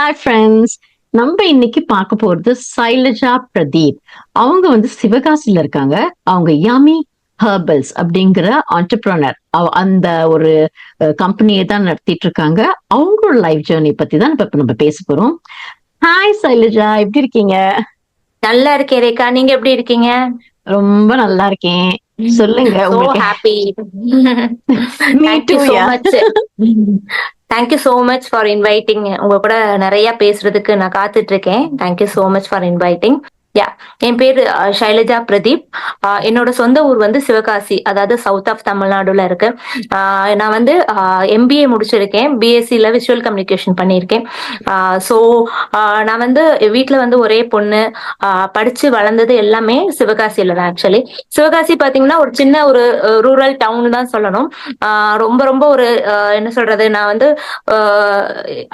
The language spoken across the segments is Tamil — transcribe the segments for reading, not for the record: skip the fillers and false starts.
Hi friends. நம்ம இன்னைக்கு பார்க்க போறது சைலஜா பிரதீப். அவங்க வந்து சிவகாசியில இருக்காங்க. அவங்க யாமி ஹெர்பல்ஸ் அப்படிங்கிற ஆண்டர்பிரனர் அந்த ஒரு கம்பெனியை தான் நடத்திட்டு இருக்காங்க. அவங்களோட லைஃப் ஜேர்னி பத்தி தான் இப்ப நம்ம பேச போறோம். ஹாய் சைலஜா, எப்படி இருக்கீங்க? நல்லா இருக்கேன் ரேகா, நீங்க எப்படி இருக்கீங்க? ரொம்ப நல்லா இருக்கேன். சொல்லுங்க சோ உங்களுக்கு. Happy. Me thank you too so yeah. Much. Thank you so much for inviting. உங்க கூட நிறைய பேசுறதுக்கு நான் காத்துட்டு இருக்கேன். Thank you so much for inviting. Yeah, என் பேரு ஷைலஜா பிரதீப். என்னோட சொந்த ஊர் வந்து சிவகாசி, அதாவது சவுத் ஆஃப் தமிழ்நாடுல இருக்கு. நான் வந்து எம்பிஏ முடிச்சிருக்கேன். பிஎஸ்சியில் விஷுவல் கம்யூனிகேஷன் பண்ணியிருக்கேன். ஸோ நான் வந்து வீட்டில் வந்து ஒரே பொண்ணு. படிச்சு வளர்ந்தது எல்லாமே சிவகாசியில தான். ஆக்சுவலி சிவகாசி பாத்தீங்கன்னா ஒரு சின்ன ஒரு ரூரல் டவுன் தான் சொல்லணும். ரொம்ப ரொம்ப ஒரு என்ன சொல்றது, நான் வந்து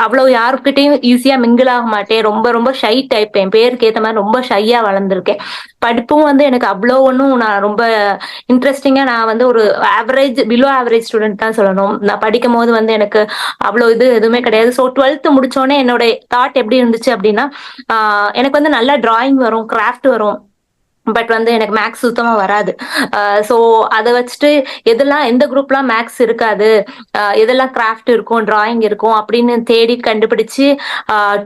அவ்வளவு யாருக்கிட்டையும் ஈஸியா மிங்கிள் ஆக மாட்டேன். ரொம்ப ரொம்ப ஷை டைப். என் பேருக்கு ஏத்த மாதிரி ரொம்ப ஷையா வளர்ந்துருக்கேன். படிப்பும் வந்து எனக்கு அவ்வளோ ஒன்றும் நான் ரொம்ப இன்ட்ரெஸ்டிங்கா, நான் வந்து ஒரு ஆவரேஜ், பிலோ ஆவரேஜ் ஸ்டூடெண்ட் தான் சொல்லணும். நான் படிக்கும் போது வந்து எனக்கு அவ்வளோ இது எதுவுமே கிடையாது. ஸோ 12th முடிச்சோடனே என்னோட தாட் எப்படி இருந்துச்சு அப்படின்னா, எனக்கு வந்து நல்லா டிராயிங் வரும், கிராஃப்ட் வரும். பட் வந்து எனக்கு மேக்ஸ் சுத்தமா வராது. ஸோ அதை வச்சுட்டு எதெல்லாம் எந்த குரூப்லாம் மேக்ஸ் இருக்காது, எதெல்லாம் கிராஃப்ட் இருக்கும், டிராயிங் இருக்கும் அப்படின்னு தேடி கண்டுபிடிச்சு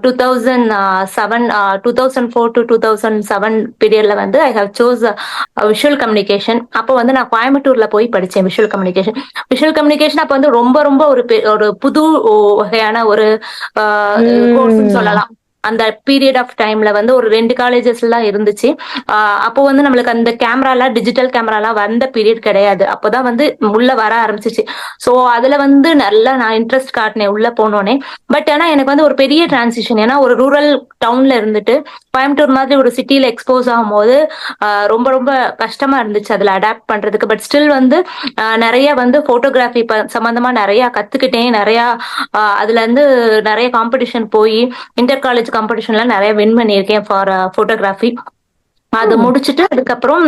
2007, 2004 to 2007 பீரியட்ல வந்து I have chose visual communication. அப்போ வந்து நான் கோயம்புத்தூர்ல போய் படித்தேன் விஷுவல் கம்யூனிகேஷன். விஷுவல் கம்யூனிகேஷன் அப்போ வந்து ரொம்ப ரொம்ப ஒரு புது வகையான ஒரு கோர்ஸ்ன்னு சொல்லலாம். அந்த பீரியட் ஆஃப் டைம்ல வந்து ஒரு 2 காலேஜஸ்லாம் இருந்துச்சு. அப்போ வந்து நம்மளுக்கு அந்த கேமராலாம், டிஜிட்டல் கேமராலாம் வந்த பீரியட் கிடையாது. அப்போதான் வந்து உள்ள வர ஆரம்பிச்சிச்சு. ஸோ அதுல வந்து நல்லா நான் இன்ட்ரெஸ்ட் காட்டினேன் உள்ள போனோனே. பட் ஆனா எனக்கு வந்து ஒரு பெரிய டிரான்சிஷன். ஏன்னா ஒரு ரூரல் டவுன்ல இருந்துட்டு கோயம்புத்தூர் மாதிரி ஒரு சிட்டியில எக்ஸ்போஸ் ஆகும்போது ரொம்ப ரொம்ப கஷ்டமா இருந்துச்சு அதுல அடாப்ட் பண்றதுக்கு. பட் ஸ்டில் வந்து நிறைய வந்து போட்டோகிராஃபி சம்பந்தமா நிறைய கத்துக்கிட்டேன். நிறைய அதுல இருந்து நிறைய காம்படிஷன் போய் இன்டர் காலேஜ் காம்படிஷன்லாம் நிறைய வின் பண்ணியிருக்கேன் ஃபார் போட்டோகிராஃபி. அது முடிச்சுட்டு அதுக்கப்புறம்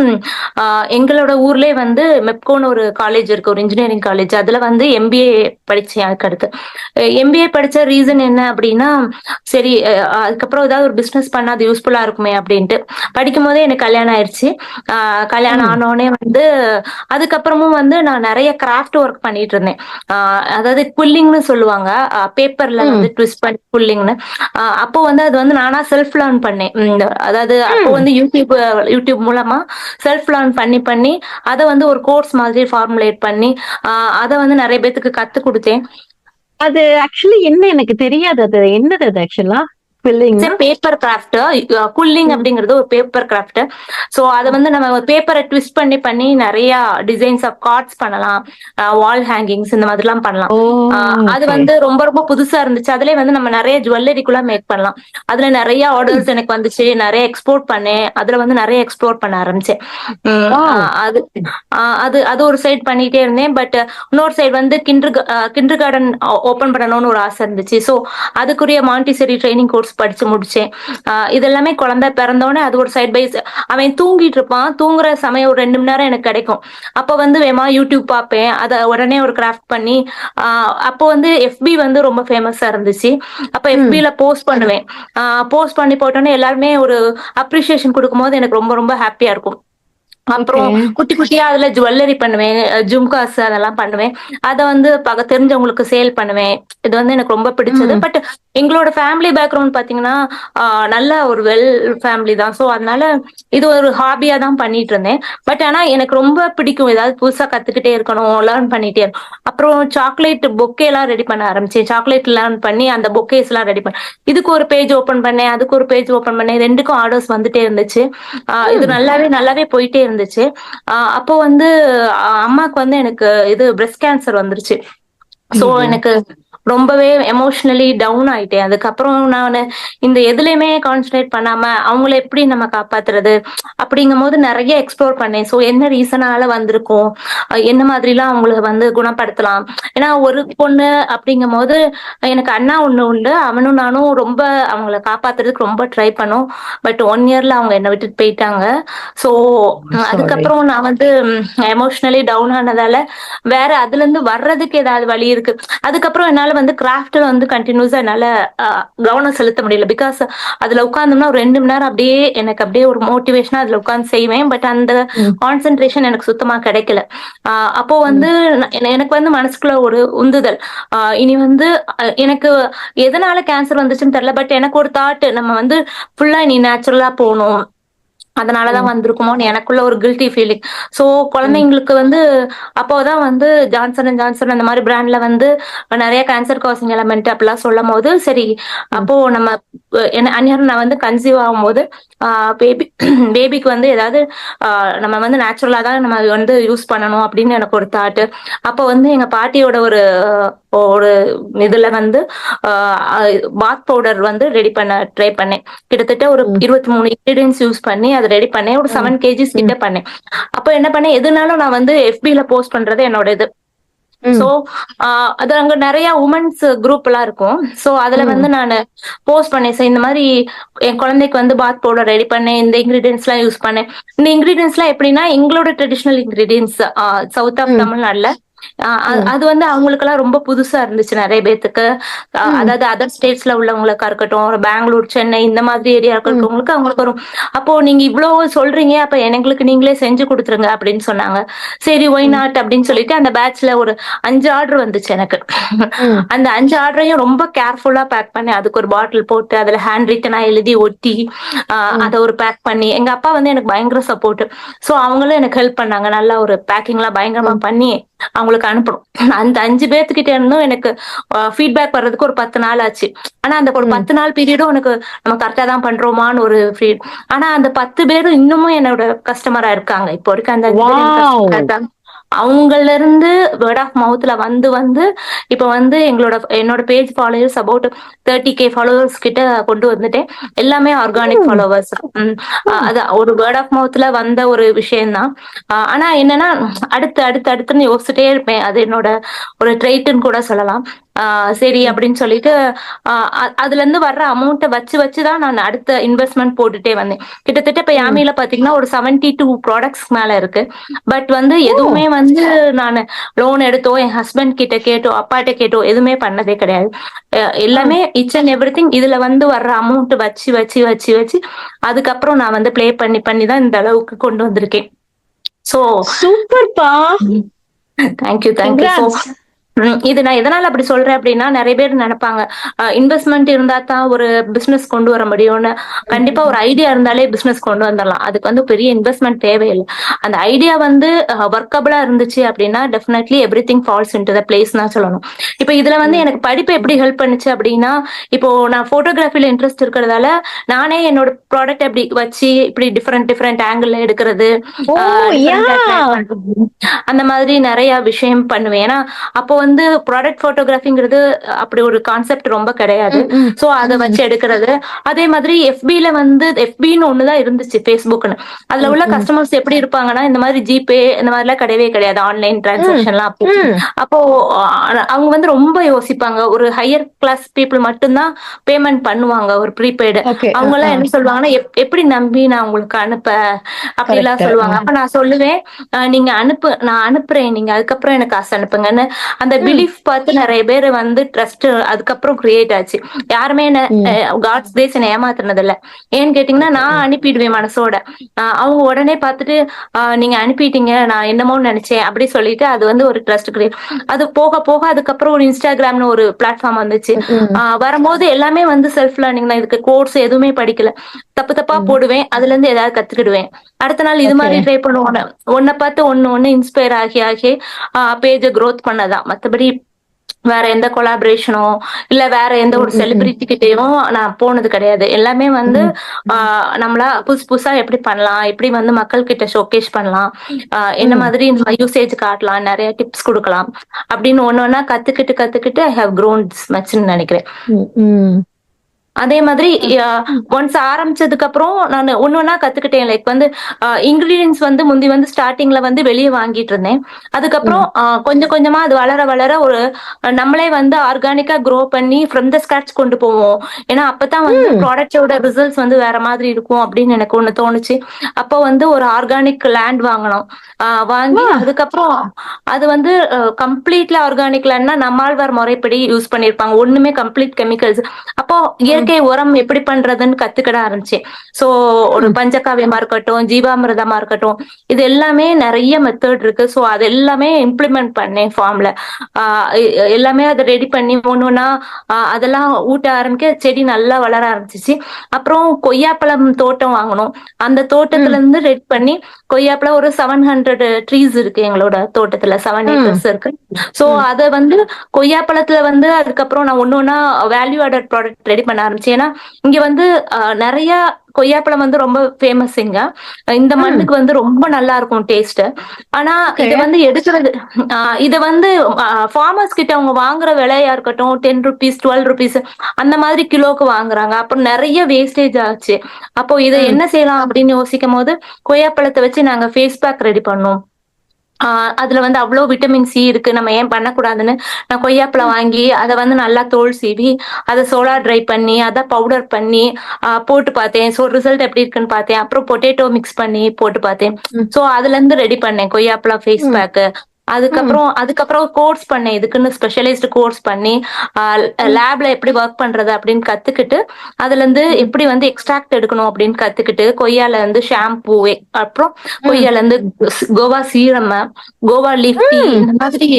எங்களோட ஊர்லயே வந்து மெப்கோன்னு ஒரு காலேஜ் இருக்கு, ஒரு இன்ஜினியரிங் காலேஜ். அதுல வந்து எம்பிஏ படிச்சேன். அதுக்கு அடுத்து எம்பிஏ படிச்ச ரீசன் என்ன அப்படின்னா, சரி அதுக்கப்புறம் ஏதாவது ஒரு பிசினஸ் பண்ணா அது யூஸ்ஃபுல்லா இருக்குமே அப்படின்ட்டு. படிக்கும் போதே எனக்கு கல்யாணம் ஆயிடுச்சு. கல்யாணம் ஆனோடனே வந்து அதுக்கப்புறமும் வந்து நான் நிறைய கிராஃப்ட் ஒர்க் பண்ணிட்டு இருந்தேன். அதாவது குல்லிங்னு சொல்லுவாங்க, பேப்பர்ல வந்து ட்விஸ்ட் பண்ணி குல்லிங்னு. அப்போ வந்து அது வந்து நானா செல்ஃப் லேர்ன் பண்ணேன். அதாவது அப்போ வந்து யூடியூப் மூலமா செல்ஃப் லேர்ன் பண்ணி பண்ணி அதை வந்து ஒரு கோர்ஸ் மாதிரி ஃபார்முலேட் பண்ணி அதை வந்து நிறைய பேத்துக்கு கத்து கொடுத்தேன். அது ஆக்சுவலி என்ன, எனக்கு தெரியாது. அது என்னது அது ஆக்சுவலா? ஃபில்லிங்னா? Paper craft. குல்லிங் அப்படிங்கிறது ஒரு பேப்பர் கிராஃப்ட். சோ அதை வந்து நம்ம பேப்பரை ட்விஸ்ட் பண்ணி பண்ணி நிறைய டிசைன்ஸ் ஆஃப் கார்ட்ஸ் பண்ணலாம், வால் ஹேங்கிங்ஸ் இந்த மாதிரிலாம் பண்ணலாம். ஓ, அது ஓகே. வந்து ரொம்ப ரொம்ப புதுசா இருந்துச்சு. அதுலயே வந்து நம்ம நிறைய ஜுவல்லரிக்குள்ள மேக் பண்ணலாம். அதுல நிறைய ஆர்டர்ஸ் எனக்கு வந்துச்சு. நிறைய எக்ஸ்போர்ட் பண்ணேன். அதுல வந்து நிறைய எக்ஸ்ப்ளோர் பண்ண ஆரம்பிச்சேன். வாவ்! அது அது அது ஒரு சைடு பண்ணிட்டே இருந்தேன். பட் இன்னொரு சைடு வந்து கிண்டர் கார்டன் ஓபன் பண்ணணும்னு ஒரு ஆசை இருந்துச்சு. ஸோ அதுக்குரிய மாண்டிசரி ட்ரைனிங் கோர்ஸ் படிச்சு முடிச்சேன். இதெல்லாமே குழந்தை பிறந்தோடனே அது ஒரு சைட் பை அவன் தூங்கிட்டு இருப்பான். தூங்குற சமயம் ஒரு 2 மணி நேரம் எனக்கு கிடைக்கும். அப்போ வந்து வேமா யூடியூப் பார்ப்பேன். அதை உடனே ஒரு கிராஃப்ட் பண்ணி அப்போ வந்து எஃபி வந்து ரொம்ப ஃபேமஸா இருந்துச்சு. அப்ப எஃபில போஸ்ட் பண்ணுவேன். போஸ்ட் பண்ணி போட்டோன்னே எல்லாருமே ஒரு அப்ரிசியேஷன் கொடுக்கும்போது எனக்கு ரொம்ப ரொம்ப ஹாப்பியா இருக்கும். ஓகே. அப்புறம் குட்டி குட்டியா அதுல ஜுவல்லரி பண்ணுவேன், ஜும்காஸ் அதெல்லாம் பண்ணுவேன். அதை வந்து தெரிஞ்சவங்களுக்கு சேல் பண்ணுவேன். இது வந்து எனக்கு ரொம்ப பிடிச்சது. பட் எங்களோட ஃபேமிலி பேக்ரவுண்ட் பாத்தீங்கன்னா நல்ல ஒரு வெல் ஃபேமிலி தான். ஸோ அதனால இது ஒரு ஹாபியா தான் பண்ணிட்டு இருந்தேன். பட் ஆனா எனக்கு ரொம்ப பிடிக்கும், ஏதாவது புதுசா கத்துக்கிட்டே இருக்கணும், லேர்ன் பண்ணிட்டே இருக்கணும். அப்புறம் சாக்லேட் பொக்கே எல்லாம் ரெடி பண்ண ஆரம்பிச்சேன். சாக்லேட் லேர்ன் பண்ணி அந்த பொக்கேஸ் எல்லாம் ரெடி பண்ணேன். இதுக்கு ஒரு பேஜ் ஓபன் பண்ணேன், அதுக்கு ஒரு பேஜ் ஓபன் பண்ணேன். ரெண்டுக்கும் ஆர்டர்ஸ் வந்துட்டே இருந்துச்சு. இது நல்லாவே நல்லாவே போயிட்டே இருந்துச்சு. அப்போ வந்து அம்மாக்கு வந்து எனக்கு இது பிரஸ்ட் கேன்சர் வந்துருச்சு. சோ எனக்கு ரொம்பவே எமோஷனலி டவுன் ஆயிட்டேன். அதுக்கப்புறம் நான் இந்த எதுலையுமே கான்சென்ட்ரேட் பண்ணாம அவங்கள எப்படி நம்ம காப்பாத்துறது அப்படிங்கும் போது நிறைய எக்ஸ்ப்ளோர் பண்ணேன். ஸோ என்ன ரீசனால வந்திருக்கும், என்ன மாதிரிலாம் அவங்கள வந்து குணப்படுத்தலாம். ஏன்னா ஒரு பொண்ணு அப்படிங்கும் போது எனக்கு அண்ணா ஒண்ணு உண்டு. அவனும் நானும் ரொம்ப அவங்கள காப்பாத்துறதுக்கு ரொம்ப ட்ரை பண்ணோம். பட் 1 இயர்ல அவங்க என்னை விட்டுட்டு போயிட்டாங்க. So sorry. அதுக்கப்புறம் நான் வந்து எமோஷனலி டவுன் ஆனதால வேற அதுல இருந்து வர்றதுக்கு ஏதாவது வழி இருக்கு. அதுக்கப்புறம் என்னால வந்து கிராஃப்ட்ல வந்து கண்டினியூஸா என்னால கவனம் செலுத்த முடியல. பிகாஸ் அதுல உட்கார்ந்தோம்னா ஒரு 2 மணி நேரம் அப்படியே எனக்கு அப்படியே ஒரு மோட்டிவேஷனா அதுல உட்கார்ந்து செய்வேன். பட் அந்த ம், கான்சென்ட்ரேஷன் எனக்கு சுத்தமா கிடைக்கல. அப்போ வந்து ம், எனக்கு வந்து மனசுக்குள்ள ஒரு உந்துதல். இனி வந்து எனக்கு எதனால கேன்சர் வந்துச்சுன்னு தெரியல. பட் எனக்கு ஒரு தாட், நம்ம வந்து ஃபுல்லா இனி நேச்சுரலா போணும். அதனாலதான் ம், வந்திருக்குமோன்னு எனக்குள்ள ஒரு கில்ட்டி ஃபீலிங். சோ ம், குழந்தைங்களுக்கு வந்து அப்போதான் வந்து ஜான்சன் அண்ட் ஜான்சன் அந்த மாதிரி பிராண்ட்ல வந்து நிறைய கேன்சர் காசிங் எலமெண்ட் அப்படிலாம் சொல்லும் போது சரி, ம், அப்போ நம்ம அந்நியாரம் நான் வந்து கன்சீவ் ஆகும்போது பேபி பேபிக்கு வந்து ஏதாவது நம்ம வந்து நேச்சுரலா தான் நம்ம வந்து யூஸ் பண்ணணும் அப்படின்னு எனக்கு ஒரு தாட். அப்போ வந்து எங்க பாட்டியோட ஒரு ஒரு இதுல வந்து பாத் பவுடர் வந்து ரெடி பண்ண ட்ரை பண்ணேன். கிட்டத்தட்ட ஒரு ம், 23 இன்கிரீடியன்ஸ் யூஸ் பண்ணி அதை ரெடி பண்ணேன். ஒரு ம், 7 கேஜிஸ் ம், கிட்ட பண்ணேன். அப்போ என்ன பண்ணேன், எதுனாலும் நான் வந்து FB-ல போஸ்ட் பண்றது என்னோட இது. சோ ம், அது அங்க நிறைய உமன்ஸ் குரூப் எல்லாம் இருக்கும். சோ அதுல வந்து ம், நான் போஸ்ட் பண்ணேன். So, இந்த மாதிரி என் குழந்தைக்கு வந்து பாத் பவுடர் ரெடி பண்ணேன், இந்த இன்கிரீடியன்ஸ் எல்லாம் யூஸ் பண்ணேன். இந்த இன்கிரீடியன்ஸ் எல்லாம் எப்படின்னா எங்களோட ட்ரெடிஷனல் இன்கிரீடியன்ஸ் சவுத் ஆஃப் ம், தமிழ்நாடுல. ம், அது வந்து அவங்களுக்கெல்லாம் ரொம்ப புதுசா இருந்துச்சு நிறைய பேத்துக்கு. ம், அதாவது அதர் ஸ்டேட்ஸ்ல உள்ளவங்களுக்கா இருக்கட்டும், ஒரு பெங்களூர், சென்னை இந்த மாதிரி ஏரியாவுக்கு ம். இருக்கவங்களுக்கு அவங்களுக்கு வரும். அப்போ நீங்க இவ்வளவு சொல்றீங்க, அப்ப எங்களுக்கு நீங்களே செஞ்சு கொடுத்துருங்க அப்படின்னு சொன்னாங்க. சரி ஒய் ம், நாட் அப்படின்னு சொல்லிட்டு அந்த பேட்ச்ல ஒரு 5 ஆர்டர் வந்துச்சு எனக்கு. ம், அந்த 5 ஆர்டரையும் ரொம்ப கேர்ஃபுல்லா பேக் பண்ணி அதுக்கு ஒரு பாட்டில் போட்டு அதுல ஹேண்ட் ரிட்டனா எழுதி ஒட்டி ம், அதை ஒரு பேக் பண்ணி, எங்க அப்பா வந்து எனக்கு பயங்கர சப்போர்ட். சோ அவங்களும் எனக்கு ஹெல்ப் பண்ணாங்க. நல்லா ஒரு பேக்கிங் எல்லாம் பயங்கரமா ம், பண்ணி அவங்களுக்கு அனுப்பணும். அந்த 5 பேர்த்துக்கிட்ட இருந்தும் எனக்கு ஃபீட்பேக் வர்றதுக்கு ஒரு 10 நாள் ஆச்சு. ஆனா அந்த ஒரு ம். 10 நாள் பீரியடும் எனக்கு நம்ம கரெக்டா தான் பண்றோமான்னு ஒரு ஃபீல். ஆனா அந்த 10 பேரும் இன்னமும் என்னோட கஸ்டமரா இருக்காங்க. இப்போ வரைக்கும் அந்த 5 பேர் எனக்கு வாவ்! கஸ்டமரா இருக்காங்க. அவங்கள்ல இருந்து வேர்ட் ஆஃப் மவுத்ல வந்து வந்து இப்ப வந்து என்னோட page followers about 30K followers கிட்ட கொண்டு வந்துட்டேன். எல்லாமே ஆர்கானிக் ம், ஃபாலோவர்ஸ். ம், அது ஒரு வேர்ட் ஆஃப் மவுத்ல வந்த ஒரு விஷயம்தான். ஆனா என்னன்னா அடுத்து அடுத்து அடுத்துன்னு யோசிச்சுட்டே இருப்பேன். அது என்னோட ஒரு ட்ரெய்ட்னு கூட சொல்லலாம். சரி ம், அப்படின்னு சொல்லிட்டு அதுல இருந்து வர்ற அமௌண்ட்டை வச்சு வச்சுதான் நான் அடுத்த இன்வெஸ்ட்மெண்ட் போட்டுட்டே வந்தேன். கிட்டத்தட்ட இப்ப ம். யாமில பாத்தீங்கன்னா ஒரு 72 ப்ராடக்ட்ஸ் மேல இருக்கு. பட் வந்து ஓ! எதுவுமே வந்து நான் லோன் எடுத்தோ, என் ஹஸ்பண்ட் கிட்ட கேட்டோ, அப்பாட்ட கேட்டோ எதுவுமே பண்ணதே கிடையாது. ஆ. எல்லாமே இட்ஸ் அண்ட் எவ்ரிதிங் இதுல வந்து வர்ற அமௌண்ட் வச்சு வச்சு வச்சு வச்சு அதுக்கப்புறம் நான் வந்து ப்ளே பண்ணி பண்ணி தான் இந்த அளவுக்கு கொண்டு வந்திருக்கேன். சோ சூப்பர்ப்பா! Thank you thank you. So congrats. இது நான் எதனால அப்படி சொல்றேன் அப்படின்னா, நிறைய பேர் நினைப்பாங்க இன்வெஸ்ட்மெண்ட் இருந்தா தான் ஒரு பிசினஸ் கொண்டு வர முடியும்னு. கண்டிப்பா ஒரு ம், ஐடியா இருந்தாலே பிசினஸ் கொண்டு வந்துடலாம். அதுக்கு வந்து பெரிய இன்வெஸ்ட்மெண்ட் தேவையில்லை. அந்த ஐடியா வந்து ஒர்க்கபிளா இருந்துச்சு அப்படின்னா definitely everything falls into the place தான் சொல்லணும். இப்போ இதுல வந்து ம், எனக்கு படிப்பு எப்படி ஹெல்ப் பண்ணுச்சு அப்படின்னா, இப்போ நான் போட்டோகிராஃபில இன்ட்ரெஸ்ட் இருக்கிறதால நானே என்னோட ப்ராடக்ட் எப்படி வச்சு இப்படி டிஃப்ரெண்ட் டிஃப்ரெண்ட் ஆங்கிள் எடுக்கிறது, ஓ! டிஃப்ரெண்டா ட்ரை யாஹ்! பண்றது, அந்த மாதிரி நிறைய விஷயம் பண்ணுவேன். ஏன்னா அப்போ வந்து ப்ராடக்ட் போட்டோகிராஃபிங்கிறது அப்படி ஒரு கான்செப்ட் ரொம்ப கிடையாது. ம், ம், சோ அத ம், வச்சு எடுக்கிறது. அதே மாதிரி FB-ல வந்து FB-ன்னு ஒண்ணுதான் இருந்துச்சு, Facebookன்னு. அதுல ம், உள்ள ம், கஸ்டமர்ஸ் எப்படி இருப்பாங்கன்னா, இந்த மாதிரி ஜிபே இந்த மாதிரிலாம் கிடையவே கிடையாது. ஆன்லைன் ம், டிரான்சாக்ஷன்லாம் அப்போ. ம். அப்போ அவங்க வந்து ரொம்ப யோசிப்பாங்க. ஒரு ஹையர் கிளாஸ் பீப்புள் மட்டும்தான் பேமெண்ட் பண்ணுவாங்க ஒரு ப்ரீபெய்டு. ஓகே. அவங்க எல்லாம் என்ன சொல்லுவாங்கன்னா, எப்படி நம்பி நான் உங்களுக்கு அனுப்ப அப்படிலாம் கரெக்ட். சொல்லுவாங்க. அப்ப நான் சொல்லுவேன், நீங்க நான் அனுப்புறேன். நீங்க அதுக்கப்புறம் எனக்கு காசு அனுப்புங்கன்னு. அந்த ம், பிலீஃப் பார்த்து நிறைய பேர் வந்து ட்ரஸ்ட் அதுக்கப்புறம் கிரியேட் ஆச்சு. யாருமே என்ன ம். காட்ஸ் கிரேஸ் என்ன ஏமாத்துனது இல்ல. ஏன்னு கேட்டீங்கன்னா ஓகே. நான் அனுப்பிடுவேன் மனசோட. அவங்க உடனே பார்த்துட்டு நீங்க அனுப்பிட்டீங்க, நான் என்னமோன்னு நினைச்சேன் அப்படி சொல்லிட்டு அது வந்து ஒரு ட்ரஸ்ட் கிரியேட். அது போக போக அதுக்கப்புறம் ஒரு இன்ஸ்டாகிராம்னு ஒரு பிளாட்ஃபார்ம் வந்துச்சு. ம், ம், வரும்போது எல்லாமே வந்து செல்ஃப் லேர்னிங் தான். இதுக்கு கோர்ஸ் எதுவுமே படிக்கல. தப்பு தப்பா ம். போடுவேன். அதுல இருந்து ஏதாவது கத்துக்கிடுவேன். அடுத்த நாள் இது ஓகே. மாதிரி ட்ரை பண்ணுவோம். ஒன்ன பார்த்து ஒண்ணு இன்ஸ்பயர் ஆகி ஆகி பேஜ growth பண்ணதான். மத்தபடி வேற எந்த கொலாபரேஷனோ இல்ல வேற எந்த ம், ஒரு ம், ம், செலிபிரிட்டி கிட்டயும் நான் போனது கிடையாது. எல்லாமே வந்து ம், நம்மளா புதுசு புதுசா எப்படி பண்ணலாம், எப்படி வந்து மக்கள் கிட்ட ஷோகேஸ் பண்ணலாம், என்ன ம், மாதிரி யூசேஜ் காட்டலாம், நிறைய டிப்ஸ் கொடுக்கலாம் அப்படின்னு ஒண்ணு ஒண்ணா கத்துக்கிட்டு கத்துக்கிட்டு ஐ ஹவ் grown this muchன்னு நினைக்கிறேன். ம், ம். அதே மாதிரி ஒன்ஸ் ஆரம்பிச்சதுக்கு அப்புறம் நான் ஒன்னொன்னா கத்துக்கிட்டேன். லைக் வந்து இன்கிரீடியன்ஸ் வந்து முந்தி வந்து ஸ்டார்டிங்ல வந்து வெளியே வாங்கிட்டு இருந்தேன். அதுக்கப்புறம் கொஞ்சம் கொஞ்சமா அது வளர வளர ஒரு நம்மளே வந்து ஆர்கானிக்கா க்ரோ பண்ணி ஃப்ரம் த ஸ்கிராச் கொண்டு போவோம். ஏன்னா அப்பதான் வந்து ப்ராடக்டோட ரிசல்ட்ஸ் வந்து வேற மாதிரி இருக்கும் அப்படின்னு எனக்கு ஒண்ணு தோணுச்சு. அப்போ வந்து ஒரு ஆர்கானிக் லேண்ட் வாங்கணும். வாங்கி அதுக்கப்புறம் அது வந்து கம்ப்ளீட்ல ஆர்கானிக் லேண்ட்னா நம்மாழ்வார் முறைப்படி யூஸ் பண்ணிருப்பாங்க. ஒண்ணுமே கம்ப்ளீட் கெமிக்கல்ஸ். அப்போ இயற்கை உரம் எப்படி பண்றதுன்னு கத்துக்கிட ஆரம்பிச்சேன். சோ ஒரு பஞ்சகாவியமா இருக்கட்டும், ஜீவாமிர்தமா இருக்கட்டும், இது எல்லாமே நிறைய மெத்தட் இருக்கு. சோ அது எல்லாமே இம்ப்ளிமெண்ட் பண்ணேன் ஃபார்ம்ல. எல்லாமே அதை ரெடி பண்ணி ஒண்ணுன்னா அதெல்லாம் ஊட்ட ஆரம்பிக்க செடி நல்லா வளர ஆரம்பிச்சிச்சு. அப்புறம் கொய்யாப்பழம் தோட்டம் வாங்கணும். அந்த தோட்டத்துல இருந்து ரெடி பண்ணி கொய்யாப்பழம் ஒரு 700 ட்ரீஸ் இருக்கு எங்களோட தோட்டத்துல. 7 ஏக்கர்ஸ் இருக்கு. சோ அத வந்து கொய்யாப்பழத்துல வந்து அதுக்கப்புறம் நான் ஒன்னொன்னா வேல்யூ ஆடட் ப்ராடக்ட் ரெடி பண்ண ஆரம்பிச்சேன். ஏன்னா இங்க வந்து நிறைய கொய்யாப்பழம் வந்து ரொம்ப ஃபேமஸ் இங்க. இந்த மண்ணுக்கு வந்து ரொம்ப நல்லா இருக்கும் டேஸ்ட். ஆனா இத வந்து எடுக்கிறது இத வந்து ஃபார்மர்ஸ் கிட்ட அவங்க வாங்குற விலையா இருக்கட்டும், 10 ருபீஸ் 12 ருபீஸ் அந்த மாதிரி கிலோக்கு வாங்குறாங்க. அப்புறம் நிறைய வேஸ்டேஜ் ஆச்சு. அப்போ இதை என்ன செய்யலாம் அப்படின்னு யோசிக்கும் போது கொய்யாப்பழத்தை வச்சு நாங்க ஃபேஸ் பேக் ரெடி பண்ணோம். அதுல வந்து அவ்வளவு விட்டமின் சி இருக்கு, நம்ம ஏன் பண்ணக்கூடாதுன்னு நான் கொய்யாப்பழம் வாங்கி அதை வந்து நல்லா தோல் சீவி அதை சோலா ட்ரை பண்ணி அதை பவுடர் பண்ணி போட்டு பார்த்தேன். ஸோ ரிசல்ட் எப்படி இருக்குன்னு பார்த்தேன். அப்புறம் பொட்டேட்டோ மிக்ஸ் பண்ணி போட்டு பார்த்தேன். ஸோ அதுல இருந்து ரெடி பண்ணேன் கொய்யாப்பழம் ஃபேஸ் பேக்கு. அதுக்கப்புறம் கோர்ஸ் பண்ணேன். இதுக்குன்னு ஸ்பெஷலைஸ்டு கோர்ஸ் பண்ணி லேப்ல எப்படி ஒர்க் பண்றது அப்படின்னு கத்துக்கிட்டு அதுல இருந்து எப்படி வந்து எக்ஸ்ட்ராக்ட் எடுக்கணும் அப்படின்னு கத்துக்கிட்டு கொய்யால இருந்து ஷாம்பூ, அப்புறம் கொய்யால இருந்து Goa serum, Goa leaf tea, இந்த மாதிரி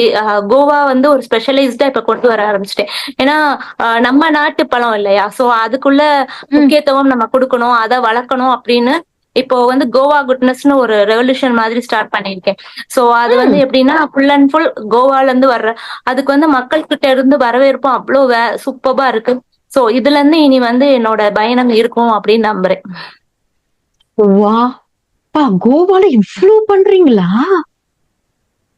கோவா வந்து ஒரு ஸ்பெஷலைஸ்டா இப்ப கொண்டு வர ஆரம்பிச்சிட்டேன். ஏன்னா நம்ம நாட்டு பழம் இல்லையா, சோ அதுக்குள்ள முக்கியத்துவம் நம்ம கொடுக்கணும், அதை வளர்க்கணும் அப்படின்னு இப்போ வந்து கோவா குட்னஸ்னு ஒரு ரெவல்யூஷன் மாதிரி ஸ்டார்ட் பண்ணிருக்கேன். சோ அது வந்து எப்படின்னா ஃபுல் அண்ட் ஃபுல் கோவால இருந்து வர்ற அதுக்கு வந்து மக்கள் கிட்ட இருந்து வரவேற்பும் அவ்வளவு சூப்பரா இருக்கு. சோ இதுல இருந்து இனி வந்து என்னோட பயணம் இருக்கும் அப்படின்னு நம்புறேன். வா, கோவால இவ்ளோ பண்றீங்களா?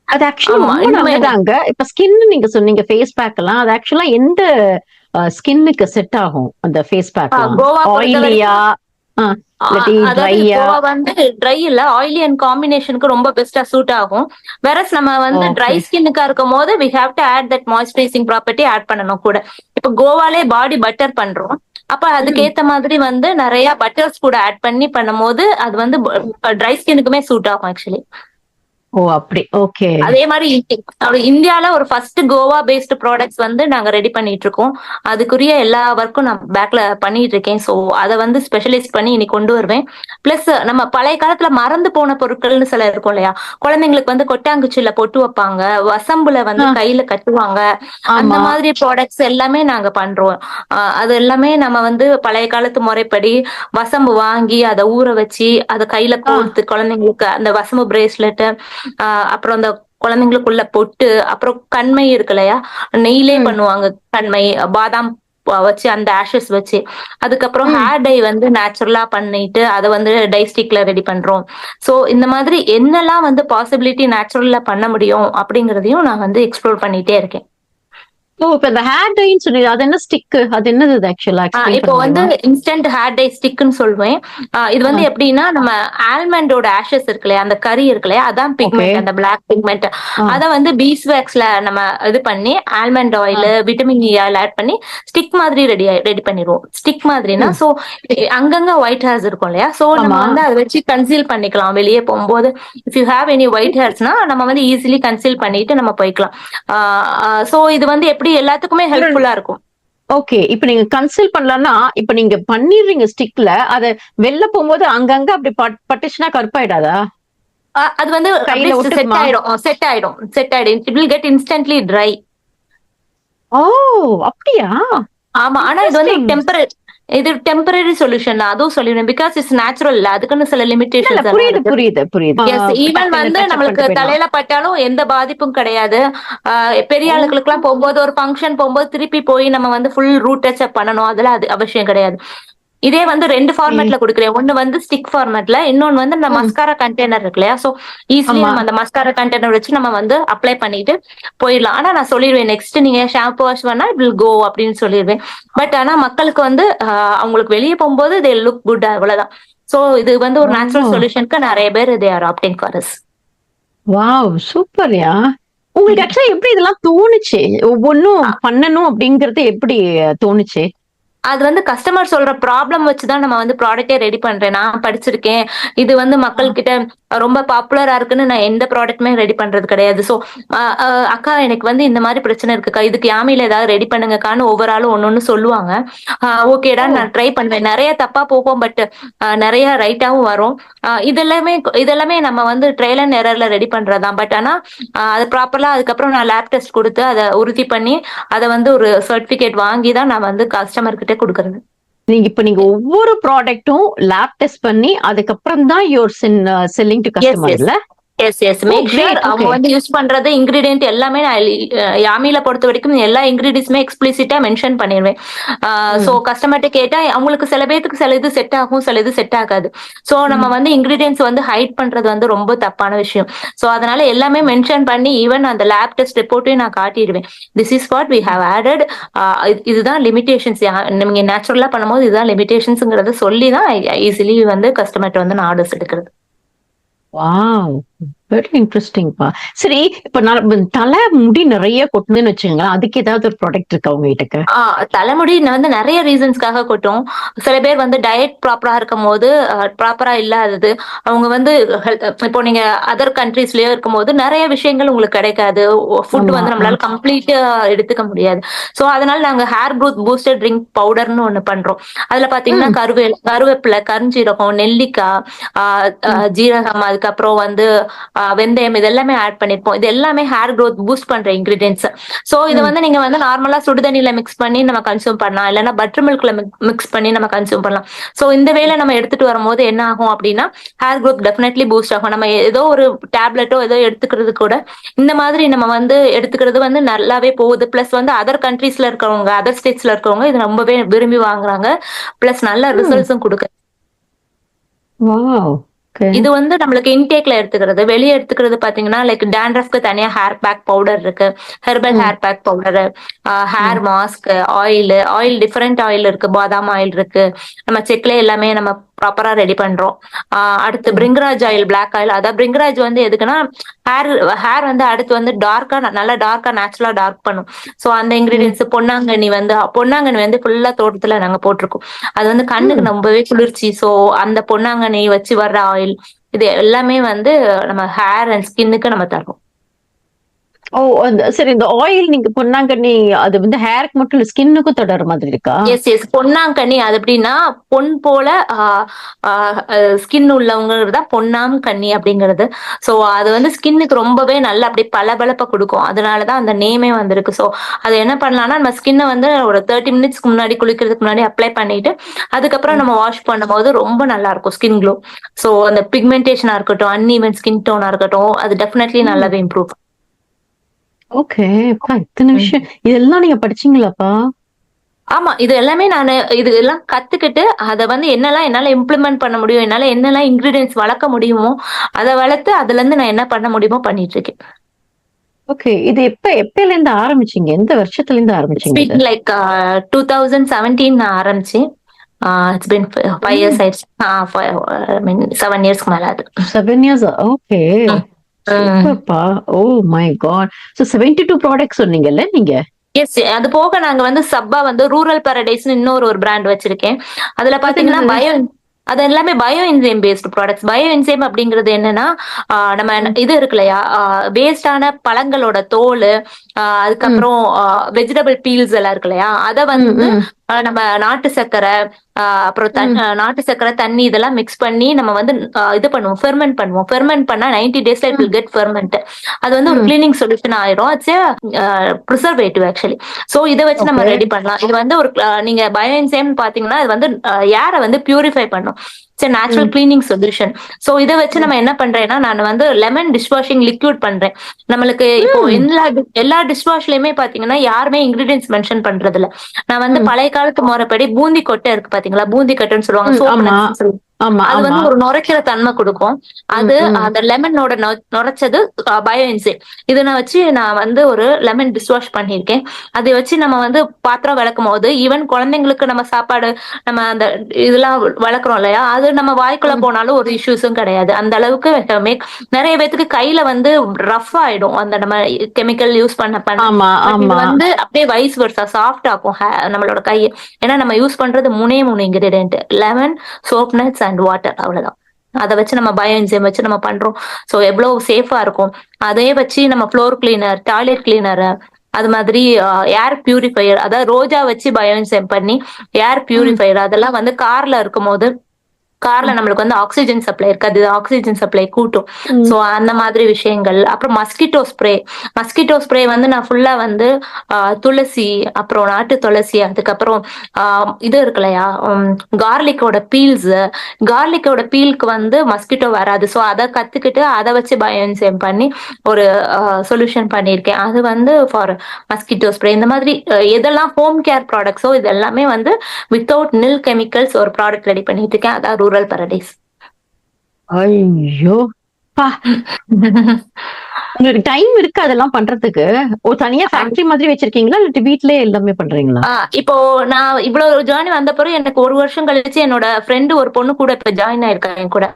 அது ஆக்சுவலி நல்லதாங்க. இப்ப ஸ்கின் நீங்க சொன்னீங்க ஃபேஸ் பேக் எல்லாம், அது ஆக்சுவலா எந்த ஸ்கின்னுக்கு செட் ஆகும் அந்த ஃபேஸ் பேக்? ஆயிலியா கோவா வந்து ட்ரை இல்ல, ஆயிலி அண்ட் காம்பினேஷனுக்கு ரொம்ப பெஸ்டா சூட் ஆகும். வெரஸ் நம்ம வந்து ட்ரை ஸ்கின்னுக்கா இருக்கும் போது we have to add that moisturizing property add பண்ணணும் கூட. இப்ப கோவாலே பாடி பட்டர் பண்றோம். அப்ப அதுக்கு ஏத்த மாதிரி வந்து நிறைய பட்டர்ஸ் கூட ஆட் பண்ணி பண்ணும் போது அது வந்து ட்ரை ஸ்கின்னுக்குமே சூட் ஆகும் ஆக்சுவலி. ஓ அப்படி, ஓகே. அதே மாதிரி இந்தியால ஒரு ஃபர்ஸ்ட் கோவா பேஸ்ட் ப்ராடக்ட்ஸ் வந்து நாங்க ரெடி பண்ணிட்டு இருக்கோம். அதுக்குரிய எல்லா ஒர்க்கும் நான் பேக்ல பண்ணிட்டு இருக்கேன். சோ அதை வந்து ஸ்பெஷலைஸ் பண்ணி இனி கொண்டு வருவேன். பிளஸ் நம்ம பழைய காலத்துல மறந்து போன பொருட்கள்னு சில இருக்கும் இல்லையா, குழந்தைங்களுக்கு வந்து கொட்டாங்குச்சில பொட்டு வைப்பாங்க, வசம்புல வந்து கையில கட்டுவாங்க, அந்த மாதிரி ப்ராடக்ட்ஸ் எல்லாமே நாங்க பண்றோம். அது எல்லாமே நம்ம வந்து பழைய காலத்து முறைப்படி வசம்பு வாங்கி அதை ஊற வச்சு அதை கையில கோர்த்து குழந்தைங்களுக்கு அந்த வசம்பு பிரேஸ்லெட், அப்புறம் அந்த குழந்தைங்களுக்குள்ள பொட்டு, அப்புறம் கண்மை இருக்கு இல்லையா, நெய்லே பண்ணுவாங்க கண்மை, பாதாம் வச்சு அந்த ஆஷஸ் வச்சு. அதுக்கப்புறம் ஹேர் டை வந்து நேச்சுரலா பண்ணிட்டு அதை வந்து டை ஸ்டிக்ல ரெடி பண்றோம். சோ இந்த மாதிரி என்னெல்லாம் வந்து பாசிபிலிட்டி நேச்சுரல்ல பண்ண முடியும் அப்படிங்கறதையும் நான் வந்து எக்ஸ்ப்ளோர் பண்ணிட்டே இருக்கேன். இப்ப இந்த ஹேர் டைன்னு சொன்னீங்க, அது என்ன ஸ்டிக், அது என்னது ஆக்சுவலா? இப்போ வந்து இன்ஸ்டன்ட் ஹேர் டை ஸ்டிக்னு சொல்லுவேன். இது வந்து எப்படின்னா நம்ம ஆல்மண்டோட ஆஷஸ் இருக்கு இல்லையா, அந்த கறி இருக்கு இல்லையா, அதான் பிக்மெண்ட், அந்த பிளாக் பிக்மெண்ட். அதை வந்து பீஸ்வேக்ஸ்ல நம்ம இது பண்ணி almond oil, vitamin E oil add பண்ணி ஸ்டிக் மாதிரி ரெடி பண்ணிடுவோம். ஸ்டிக் மாதிரினா சோ அங்கங்க ஒயிட் ஹேர்ஸ் இருக்கும் இல்லையா, சோ நம்ம வந்து அதை வச்சு கன்சீல் பண்ணிக்கலாம். வெளியே போகும்போது if you have any white ஹேர்ஸ்னா நம்ம வந்து ஈஸிலி கன்சீல் பண்ணிட்டு நம்ம போய்க்கலாம். சோ இது வந்து எப்படி எல்லாத்துக்குமே ஹெல்ப்ஃபுல்லா இருக்கும். ஓகே, இப்ப நீங்க கன்சீல் பண்ணலன்னா, இப்ப நீங்க பண்ணிடுறீங்க ஸ்டிக்ல, அத வெளில போகும்போது அங்கங்க அப்படி பட்டுச்சுன்னா கருப்பாயிடாதா? அது வந்து செட் ஆயிடும். It will get instantly dry. ஓ அப்படியா? ஆமா, ஆனா இது வந்து டெம்பரரி சொல்யூஷன் தான், அதுவும் சொல்லிடுறேன். பிகாஸ் இட்ஸ் நேச்சுரல், அதுக்குன்னு சில லிமிடேஷன்ஸ். புரியுது. ஈவன் வந்து நம்மளுக்கு தலையில பட்டாலும் எந்த பாதிப்பும் கிடையாது. பெரிய ஆளுகளுக்கு எல்லாம் போகும்போது, ஒரு ஃபங்க்ஷன் போகும்போது திருப்பி போய் நம்ம வந்து ஃபுல் ரூட் டச் அப் பண்ணணும், அதெல்லாம் அது அவசியம் கிடையாது. இதே வந்து 2 ஃபார்மேட்ல கொடுக்குறேன். ஒன்னு வந்து ஸ்டிக் ஃபார்மேட்ல, இன்னொன்னு வந்து இந்த மஸ்காரா கண்டெய்னர் இருக்கு இல்லையா? சோ ஈஸிலி ஆமா. நம்ம அந்த மஸ்காரா கண்டெய்னர் வச்சு நம்ம வந்து அப்ளை பண்ணிட்டு போயிடலாம். ஆனா நான் சொல்லிடுவேன், நெக்ஸ்ட் நீங்க ஷாம்பு வாஷ் பண்ணா இட் வில் கோ அப்படின்னு சொல்லிடுவேன். பட் ஆனா மக்களுக்கு வந்து அவங்களுக்கு வெளியே போகும்போது தே லுக் குட், அவ்வளவுதான். சோ இது வந்து ஒரு நேச்சுரல் ஓ! சொல்யூஷனுக்கு நிறைய பேர் they are opting for us. Wow! சூப்பர்யா! உங்களுக்கு ஆக்சுவலா எப்படி இதெல்லாம் தோணுச்சு? ஒவ்வொன்னும் பண்ணணும் அப்படிங்கிறது எப்படி தோணுச்சு? அது வந்து கஸ்டமர் சொல்ற ப்ராப்ளம் வச்சுதான் நம்ம வந்து ப்ராடக்டே ரெடி பண்றேன். நான் படிச்சிருக்கேன். இது வந்து மக்கள் கிட்ட ரொம்ப பாப்புலரா இருக்குன்னு நான் எந்த ப்ராடக்ட்டுமே ரெடி பண்றது கிடையாது. சோ அக்கா எனக்கு வந்து இந்த மாதிரி பிரச்சனை இருக்குக்கா, இதுக்கு யாமில ஏதாவது ரெடி பண்ணுங்கக்கான்னு ஒவ்வொரு ஆளும் ஒன்னொன்னு சொல்லுவாங்க. ஓகேடா ஓ! நான் ட்ரை பண்ணுவேன். நிறைய தப்பா போகும், பட் நிறைய ரைட்டாவும் வரும். இதெல்லாமே இதெல்லாமே நம்ம வந்து ட்ரையல் அண்ட் எரர்ல ரெடி பண்றதுதான். பட் ஆனா அது ப்ராப்பரா அதுக்கப்புறம் நான் லேப் டெஸ்ட் கொடுத்து அதை உறுதி பண்ணி அதை வந்து ஒரு சர்டிபிகேட் வாங்கி தான் நான் வந்து கஸ்டமர் கிட்ட கொடுக்கறது. நீங்க ஒவ்வொரு ப்ராடக்ட்டும் லேப் டெஸ்ட் பண்ணி அதுக்கப்புறம் தான் you're selling to yes customer yes இல்ல? Yes oh make sure great. அவங்க ஓகே. வந்து யூஸ் பண்றது இன்கிரீடியன்ட் எல்லாமே நான் யாமில பொறுத்த வரைக்கும் எல்லா இன்கிரீடியன்ட்ஸுமே எக்ஸ்பிளிசிட்டா மென்ஷன் பண்ணிடுவேன். சோ ம். கஸ்டமர்கிட்ட கேட்டா அவங்களுக்கு சில பேருக்கு சில இது செட் ஆகும், சில இது செட் ஆகாது. சோ நம்ம ம். வந்து இன்கிரீடியன்ட்ஸ் வந்து ஹைட் பண்றது வந்து ரொம்ப தப்பான விஷயம். சோ அதனால எல்லாமே மென்ஷன் பண்ணி ஈவன் அந்த லேப் டெஸ்ட் ரிப்போர்ட்டையும் நான் காட்டிடுவேன். This is what we have added, இதுதான் லிமிடேஷன்ஸ். நீங்க நேச்சுரலா பண்ணும்போது இதுதான் லிமிடேஷன்ஸ்ங்கிறத சொல்லி தான் ஈஸிலி வந்து கஸ்டமர்கிட்ட வந்து நான் ஆர்டர்ஸ் எடுக்கிறது. வாவ்! வெரி இன்ட்ரஸ்டிங்ப்பா. சரி, இப்ப தலை முடி நிறைய கொட்டுதுன்னு வச்சுக்கங்களேன். அதுக்கு ஏதாவது ஒரு ப்ராடக்ட் இருக்கா உங்ககிட்டக்க? தலைமுடி வந்து நிறைய ரீசன்ஸ்க்காக கொட்டும். சில பேர் வந்து டயட் ப்ராப்பரா இருக்கும்போது ப்ராப்பரா இல்லாதது. அவங்க வந்து இப்போ நீங்க அதர் கண்ட்ரீஸ்லயோ இருக்கும்போது நிறைய விஷயங்கள் உங்களுக்கு கிடைக்காது. ஃபுட் ஆமா. வந்து நம்மளால கம்ப்ளீட்டா எடுத்துக்க முடியாது. சோ அதனால நாங்க ஹேர் க்ரோத் பூஸ்டர் ட்ரிங்க் பவுடர்னு ஒண்ணு பண்றோம். அதுல பாத்தீங்கன்னா ம். கருவேப்பிலை, கருஞ்சீரகம், நெல்லிக்காய், ம். ஜீரகம், அதுக்கப்புறம் வந்து வெந்தயம், இது எல்லாமே ஆட் பண்ணிருப்போம். இது எல்லாமே ஹேர் க்ரோத் பூஸ்ட் பண்ற இன்கிரீடியன்ட்ஸ். சோ இத ம். வந்து நீங்க வந்து நார்மலா சுடுதண்ணில மிக்ஸ் பண்ணி நம்ம கன்சியூம் பண்ணலாம். இல்லன்னா பட்டர் மில்க்ல மிக்ஸ் பண்ணி நம்ம கன்சியூம் பண்ணலாம். சோ இந்த வேளை நம்ம எடுத்துட்டு வரும்போது என்ன ஆகும் அப்படின்னா, ஹேர் க்ரோத் டெஃபினெட்லி பூஸ்ட் ஆகும். நம்ம ஏதோ ஒரு டேப்லெட்டோ ஏதோ எடுத்துக்கிறது கூட இந்த மாதிரி நம்ம வந்து எடுத்துக்கிறது வந்து நல்லாவே போகுது. பிளஸ் வந்து அதர் கண்ட்ரீஸ்ல இருக்கிறவங்க, அதர் ஸ்டேட்ஸ்ல இருக்கிறவங்க இது ரொம்பவே விரும்பி வாங்குறாங்க. பிளஸ் நல்ல ம். ரிசல்ட்ஸும் கொடுக்குது. வாவ்! ஓகே. இது வந்து நம்மளுக்கு இன்டேக்ல எடுத்துக்கிறது. வெளிய எடுத்துக்கிறது பாத்தீங்கன்னா, லைக் டாண்ட்ரஃப்க்கு தனியா ஹேர் பேக் பவுடர் இருக்கு. ஹெர்பல் ம். ஹேர் பேக் பவுடர், ஹேர் ம். மாஸ்க், ஆயில் டிஃபரெண்ட் ஆயில் இருக்கு. பாதாம் ஆயில் இருக்கு. நம்ம செக்ல எல்லாமே நம்ம ப்ராப்பரா ரெடி பண்றோம். அடுத்து ம். Bhringraj oil, black oil. அதான் பிரிங்கராஜ் வந்து எதுக்குன்னா, ஹேர் ஹேர் வந்து அடுத்து வந்து டார்க்கா, நல்லா டார்க்கா நேச்சுரலா டார்க் பண்ணும். சோ அந்த ம். இன்கிரீடியன்ஸ் பொன்னாங்கண்ணி வந்து ஃபுல்லா தோட்டத்துல நாங்க போட்டிருக்கோம். அது வந்து கண்ணுக்கு ம். ரொம்பவே குளிர்ச்சி. சோ அந்த பொன்னாங்கண்ணி வச்சு வர்ற ஆயில் இது எல்லாமே வந்து நம்ம ஹேர் அண்ட் ஸ்கின்னுக்கு நம்ம தரோம். ஓ! சரி, இந்த ஆயில் நீங்க பொன்னாங்கண்ணி அது வந்து ஹேர்க்கு மட்டும் இல்ல, ஸ்கின்னுக்கும் தடவற மாதிரி இருக்கா? எஸ் பொன்னாங்கண்ணி அது எப்படின்னா பொன் போல ஸ்கின் உள்ளவங்கிறது தான் பொன்னாம் கண்ணி அப்படிங்கிறது. சோ அது வந்து ஸ்கின்னுக்கு ரொம்பவே நல்லா அப்படியே பளபளப்பா கொடுக்கும். அதனாலதான் அந்த நேமே வந்திருக்கு. சோ அது என்ன பண்ணலாம்னா நம்ம ஸ்கின்னை வந்து ஒரு 30 மினிட்ஸ்க்கு முன்னாடி குளிக்கிறதுக்கு முன்னாடி அப்ளை பண்ணிட்டு அதுக்கப்புறம் ம். நம்ம வாஷ் பண்ணும்போது ரொம்ப நல்லா இருக்கும் ஸ்கின் க்ளோ. சோ அந்த பிக்மெண்டேஷனா இருக்கட்டும், அன்ஈவன் ஸ்கின் டோனா இருக்கட்டும், அது டெஃபினெட்லி ம். நல்லாவே இம்ப்ரூவ். ஓகே. அப்பா, இத்தன விஷயம். இதெல்லாம் நீங்க படிச்சீங்களாப்பா? ஆமா. இது எல்லாமே இது எல்லாம் கத்துக்கிட்டு, அத வந்து என்னலாம் என்னால இம்ப்ளிமெண்ட் பண்ண முடியும், என்னால என்னலாம் இன்கிரீடியன்ட்ஸ் வளர்க்க முடியுமோ, அத வளர்த்து அதுலருந்து நான் என்ன பண்ண முடியுமோ பண்ணிட்டு இருக்கேன். ஓகே. இது எப்பயிலேருந்து ஆரம்பிச்சீங்க? எந்த வருஷத்துலேருந்து இட்ஸ் ஆரம்பிச்சீங்க பீன் இது? லைக் 2017 நான் ஆரம்பிச்சேன். இட்ஸ் பீன் 5 இயர்ஸ் ம். ஆயிடுச்சு. ஐ மீன் 7 இயர்ஸ்க்கு மேல ஆகுது. 7 இயர்ஸ். ஓகே. ம். ம். சூப்பர்ப்பா. ஓ மை காட்! 72 ப்ராடக்ட்ஸ் சொன்னீங்கல்ல நீங்க? எஸ். அது போக நாங்க வந்து சப்பா வந்து ரூரல் பாரடைஸ்ன்னு இன்னொரு ஒரு பிராண்ட் வச்சிருக்கேன். அதுல அது பாத்தீங்கன்னா என்னது? அது எல்லாமே bio enzyme based products. Bio enzyme அப்படிங்கிறது என்னன்னா, நம்ம ம். இது இருக்கு இல்லையா, வேஸ்டான பழங்களோட தோல், ம். அதுக்கப்புறம் வெஜிடபிள் பீல்ஸ் எல்லாம் இருக்கு இல்லையா, அத ம். வந்து ம். நம்ம நாட்டு சர்க்கரை, அப்புறம் ம். நாட்டு சர்க்கரை, தண்ணி இதெல்லாம் மிக்ஸ் பண்ணி நம்ம வந்து இது பண்ணுவோம், ஃபெர்மெண்ட் பண்ணுவோம். ஃபெர்மெண்ட் பண்ணா 90 டேஸ்ல இட் வில் ம். Get ferment. அது வந்து ஒரு ம். கிளீனிங் சொல்யூஷன் ஆயிரும். It's preservative actually. சோ இத வச்சு நம்ம ஓகே. ரெடி பண்ணலாம். இது வந்து ஒரு நீங்க பயோ என்சைம் பாத்தீங்கன்னா இது வந்து ஏரை வந்து பியூரிஃபை பண்ணும். Natural cleaning solution. சோ இதை வச்சு நம்ம என்ன பண்றேன்னா, நான் வந்து லெமன் டிஷ் வாஷிங் லிக்விட் பண்றேன். நம்மளுக்கு இப்போ எல்லா டிஷ் வாஷ்லயுமே பாத்தீங்கன்னா யாருமே இன்கிரீடியன்ஸ் மென்ஷன் பண்றது இல்ல. நான் வந்து பழைய காலத்து முறைப்படி பூந்தி கொட்டை இருக்கு பாத்தீங்களா, பூந்தி கொட்டைன்னு சொல்லுவாங்க, சோப்பு நட்ஸ். அது வந்து ஒரு நுரைக்கிற தன்மை கொடுக்கும். அது அந்த லெமனோட நுரைச்சது பயோ என்சைம். இதனை வச்சு நான் வந்து ஒரு லெமன் டிஷ் வாஷ் பண்ணியிருக்கேன். அதை வச்சு நம்ம வந்து பாத்திரம் விளக்கும் போது ஈவன் குழந்தைங்களுக்கு நம்ம சாப்பாடு நம்ம அந்த இதெல்லாம் வளர்க்குறோம் இல்லையா, அது நம்ம வாய்க்குள்ள போனாலும் ஒரு இஷ்யூஸும் கிடையாது. அந்த அளவுக்கு நிறைய பேத்துக்கு கையில வந்து ரஃப் ஆயிடும் அந்த நம்ம கெமிக்கல் யூஸ் பண்ண வந்து அப்படியே வைஸ் வர்சா சாஃப்ட் ஆக்கும் நம்மளோட கையை. ஏன்னா நம்ம யூஸ் பண்றது 3 ingredient, lemon, soap nuts and water, அவ்வளவுதான். அதை வச்சு நம்ம பயோ என்சைம் வச்சு நம்ம பண்றோம். சோ எவ்வளவு சேஃபா இருக்கும். அதே வச்சு நம்ம ஃப்ளோர் கிளீனர், டாய்லெட் கிளீனர், அது மாதிரி ஏர் பியூரிஃபையர், அதாவது ரோஜா வச்சு பயோ என்சைம் பண்ணி ஏர் பியூரிஃபையர், அதெல்லாம் வந்து கார்ல இருக்கும் போது கார்ல நம்மளுக்கு வந்து ஆக்சிஜன் சப்ளை இருக்காது, ஆக்சிஜன் சப்ளை கூட்டும். சோ அந்த மாதிரி விஷயங்கள். அப்புறம் மஸ்கிட்டோ ஸ்ப்ரே வந்து நான் ஃபுல்லா வந்து துளசி, அப்புறம் நாட்டு துளசி, அதுக்கப்புறம் இது இருக்கு இல்லையா, கார்லிக்கோட பீல்க்கு வந்து மஸ்கிட்டோ வராது. சோ அதை கத்துக்கிட்டு அதை வச்சு பயோ என்சைம் பண்ணி ஒரு சொல்யூஷன் பண்ணியிருக்கேன். அது வந்து ஃபார் மஸ்கிட்டோ ஸ்ப்ரே. இந்த மாதிரி எதெல்லாம் ஹோம் கேர் ப்ராடக்ட்ஸோ இது எல்லாமே வந்து வித்தவுட் நில் கெமிக்கல்ஸ் ஒரு ப்ராடக்ட் ரெடி பண்ணிட்டு இருக்கேன். அதான் ரூரல் பாரடைஸ். ஐயோ, உங்களுக்கு டைம் இருக்கு அதெல்லாம் பண்றதுக்கு? ஒரு தனியா ஃபேக்டரி மாதிரி வச்சிருக்கீங்களா, இல்ல வீட்லயே எல்லாமே பண்றீங்களா? இப்போ நான் இவ்வளவு ஜாயின் வந்த பிறகு எனக்கு 1 வருஷம் கழிச்சு என்னோட ஃப்ரெண்டு ஒரு பொண்ணு கூட இப்ப ஜாயின் ஆயிருக்கா என் கூட.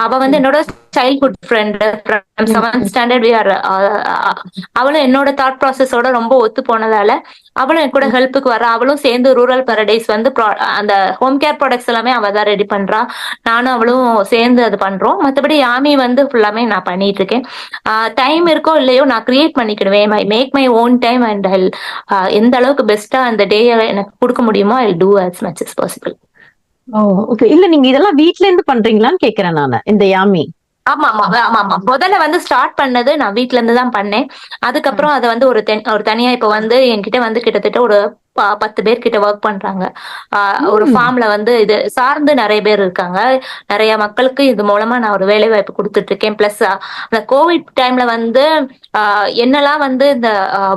அவ வந்து என்னோட childhood friend, 7th standard we are. அவளும் என்னோட தாட் ப்ராசஸோட ரொம்ப ஒத்து போனதால அவளும் என் கூட ஹெல்ப்புக்கு வர. அவளும் சேர்ந்து ரூரல் பாரடைஸ் வந்து அந்த ஹோம் கேர் ப்ராடக்ட்ஸ் எல்லாமே அவ தான் ரெடி பண்றா. நானும் அவளும் சேர்ந்து அது பண்றோம். மத்தபடி யாமி வந்து ஃபுல்லாமே நான் பண்ணிட்டு இருக்கேன். டைம் இருக்கோ இல்லையோ நான் கிரியேட் பண்ணிக்கிடுவேன். Make my own time and எந்த அளவுக்கு பெஸ்டா அந்த டே எனக்கு கொடுக்க முடியுமோ I do as much as possible. Okay. இல்ல நீங்க இதெல்லாம் வீட்ல இருந்து பண்றீங்களான்னு கேக்குறேன் நானு, இந்த யாமி. ஆமா. முதல்ல வந்து ஸ்டார்ட் பண்ணது நான் வீட்ல இருந்து தான் பண்ணேன். அதுக்கப்புறம் அதை வந்து ஒரு தனியா இப்ப வந்து என்கிட்ட வந்து கிட்டத்தட்ட ஒரு 10 பேர் கிட்ட ஒர்க் பண்றாங்க. ஒரு ஃபார்ம்ல வந்து இது சார்ந்து நிறைய பேர் இருக்காங்க. நிறைய மக்களுக்கு இது மூலமா நான் ஒரு வேலை வாய்ப்பு கொடுத்துட்டு இருக்கேன். பிளஸ் அந்த கோவிட் டைம்ல வந்து என்னெல்லாம் வந்து இந்த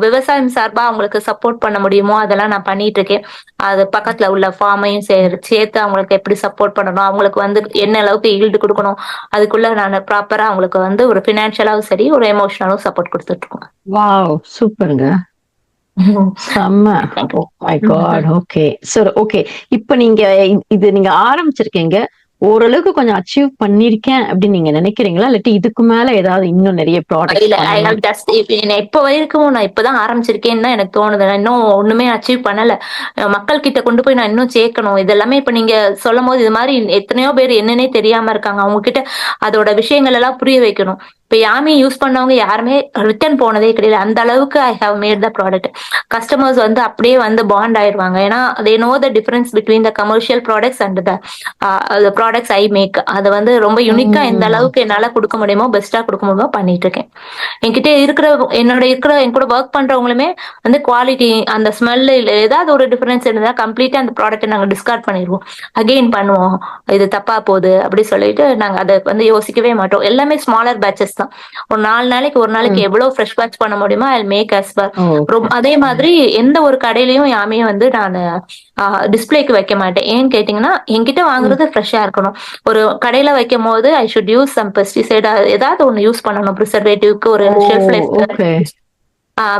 விவசாயம் சார்பா அவங்களுக்கு சப்போர்ட் பண்ண முடியுமோ அதெல்லாம் நான் பண்ணிட்டு இருக்கேன். அது பக்கத்துல உள்ள ஃபார்மையும் சேர்த்து அவங்களுக்கு எப்படி சப்போர்ட் பண்ணணும், அவங்களுக்கு வந்து என்ன அளவுக்கு ஈல்டு கொடுக்கணும், அதுக்குள்ள நான் ப்ராப்பரா அவங்களுக்கு வந்து ஒரு பினான்சியலாவும் சரி ஒரு எமோஷனலும் சப்போர்ட் கொடுத்துட்டு இருக்கோம். வாவ், சூப்பருங்க, செம்ம. Oh my God. Okay sir. Okay, இப்ப நீங்க இது நீங்க ஆரம்பிச்சிருக்கீங்க, ஓரளவுக்கு கொஞ்சம் அச்சீவ் பண்ணிருக்கேன் அப்படின்னு நீங்க நினைக்கிறீங்களா, இல்லாட்டி இதுக்கு மேல ஏதாவது இன்னும் நிறைய ப்ராடக்ட்? இல்ல, ஐ ஹவ் ஜஸ்ட் இப்ப வரைக்கும் நான் இப்பதான் ஆரம்பிச்சிருக்கேன்னு தான் எனக்கு தோணுது. நான் இன்னும் ஒண்ணுமே அச்சீவ் பண்ணல. மக்கள் கிட்ட கொண்டு போய் நான் இன்னும் சேர்க்கணும். இதெல்லாமே இப்ப நீங்க சொல்லும் போது இது மாதிரி எத்தனையோ பேர் என்னன்னே தெரியாம இருக்காங்க. அவங்க கிட்ட அதோட விஷயங்கள் எல்லாம் புரிய வைக்கணும். இப்ப யாமே யூஸ் பண்ணவங்க யாருமே ரிட்டர்ன் போனதே கிடையாது. அந்த அளவுக்கு I have made the product. Customers வந்து அப்படியே வந்து பாண்ட் ஆயிடுவாங்க. ஏன்னா they know the difference between the commercial products and the products I make. அது வந்து ரொம்ப யூனிக்கா எந்த அளவுக்கு என்னால கொடுக்க முடியுமோ, பெஸ்டா கொடுக்க முடியுமோ பண்ணிட்டு இருக்கேன். என்கிட்ட என் கூட ஒர்க் பண்றவங்களுமே வந்து குவாலிட்டி, அந்த ஸ்மெல் இல்ல ஏதாவது ஒரு டிஃபரன்ஸ் இருந்தா கம்ப்ளீட்டா அந்த ப்ராடக்ட்டை நாங்க டிஸ்கார்ட் பண்ணிடுவோம். அகெயின் பண்ணுவோம், இது தப்பா போகுது அப்படி சொல்லிட்டு நாங்க அதை வந்து யோசிக்கவே மாட்டோம். எல்லாமே ஸ்மாலர் பேட்சஸ் தான். ஒரு 4 நாளைக்கு ஒரு நாளைக்கு எவ்வளவு ஃப்ரெஷ் பேட்ச் பண்ண முடியுமோ ஐ மேக் as per. அதே மாதிரி எந்த ஒரு கடையிலயும் யாமே வந்து நான் டிஸ்பிளேக்கு வைக்க மாட்டேன். ஏன்னு கேட்டீங்கன்னா என்கிட்ட வாங்குறது ஃப்ரெஷ்ஷா இருக்கணும். ஒரு கடையில வைக்கும் போது I should use some pesticide, ஏதாவது ஒண்ணு யூஸ் பண்ணணும். ப்ரிசர்வேட்டிவ்க்கு ஒரு ஷெல்ஃப் லைஃப்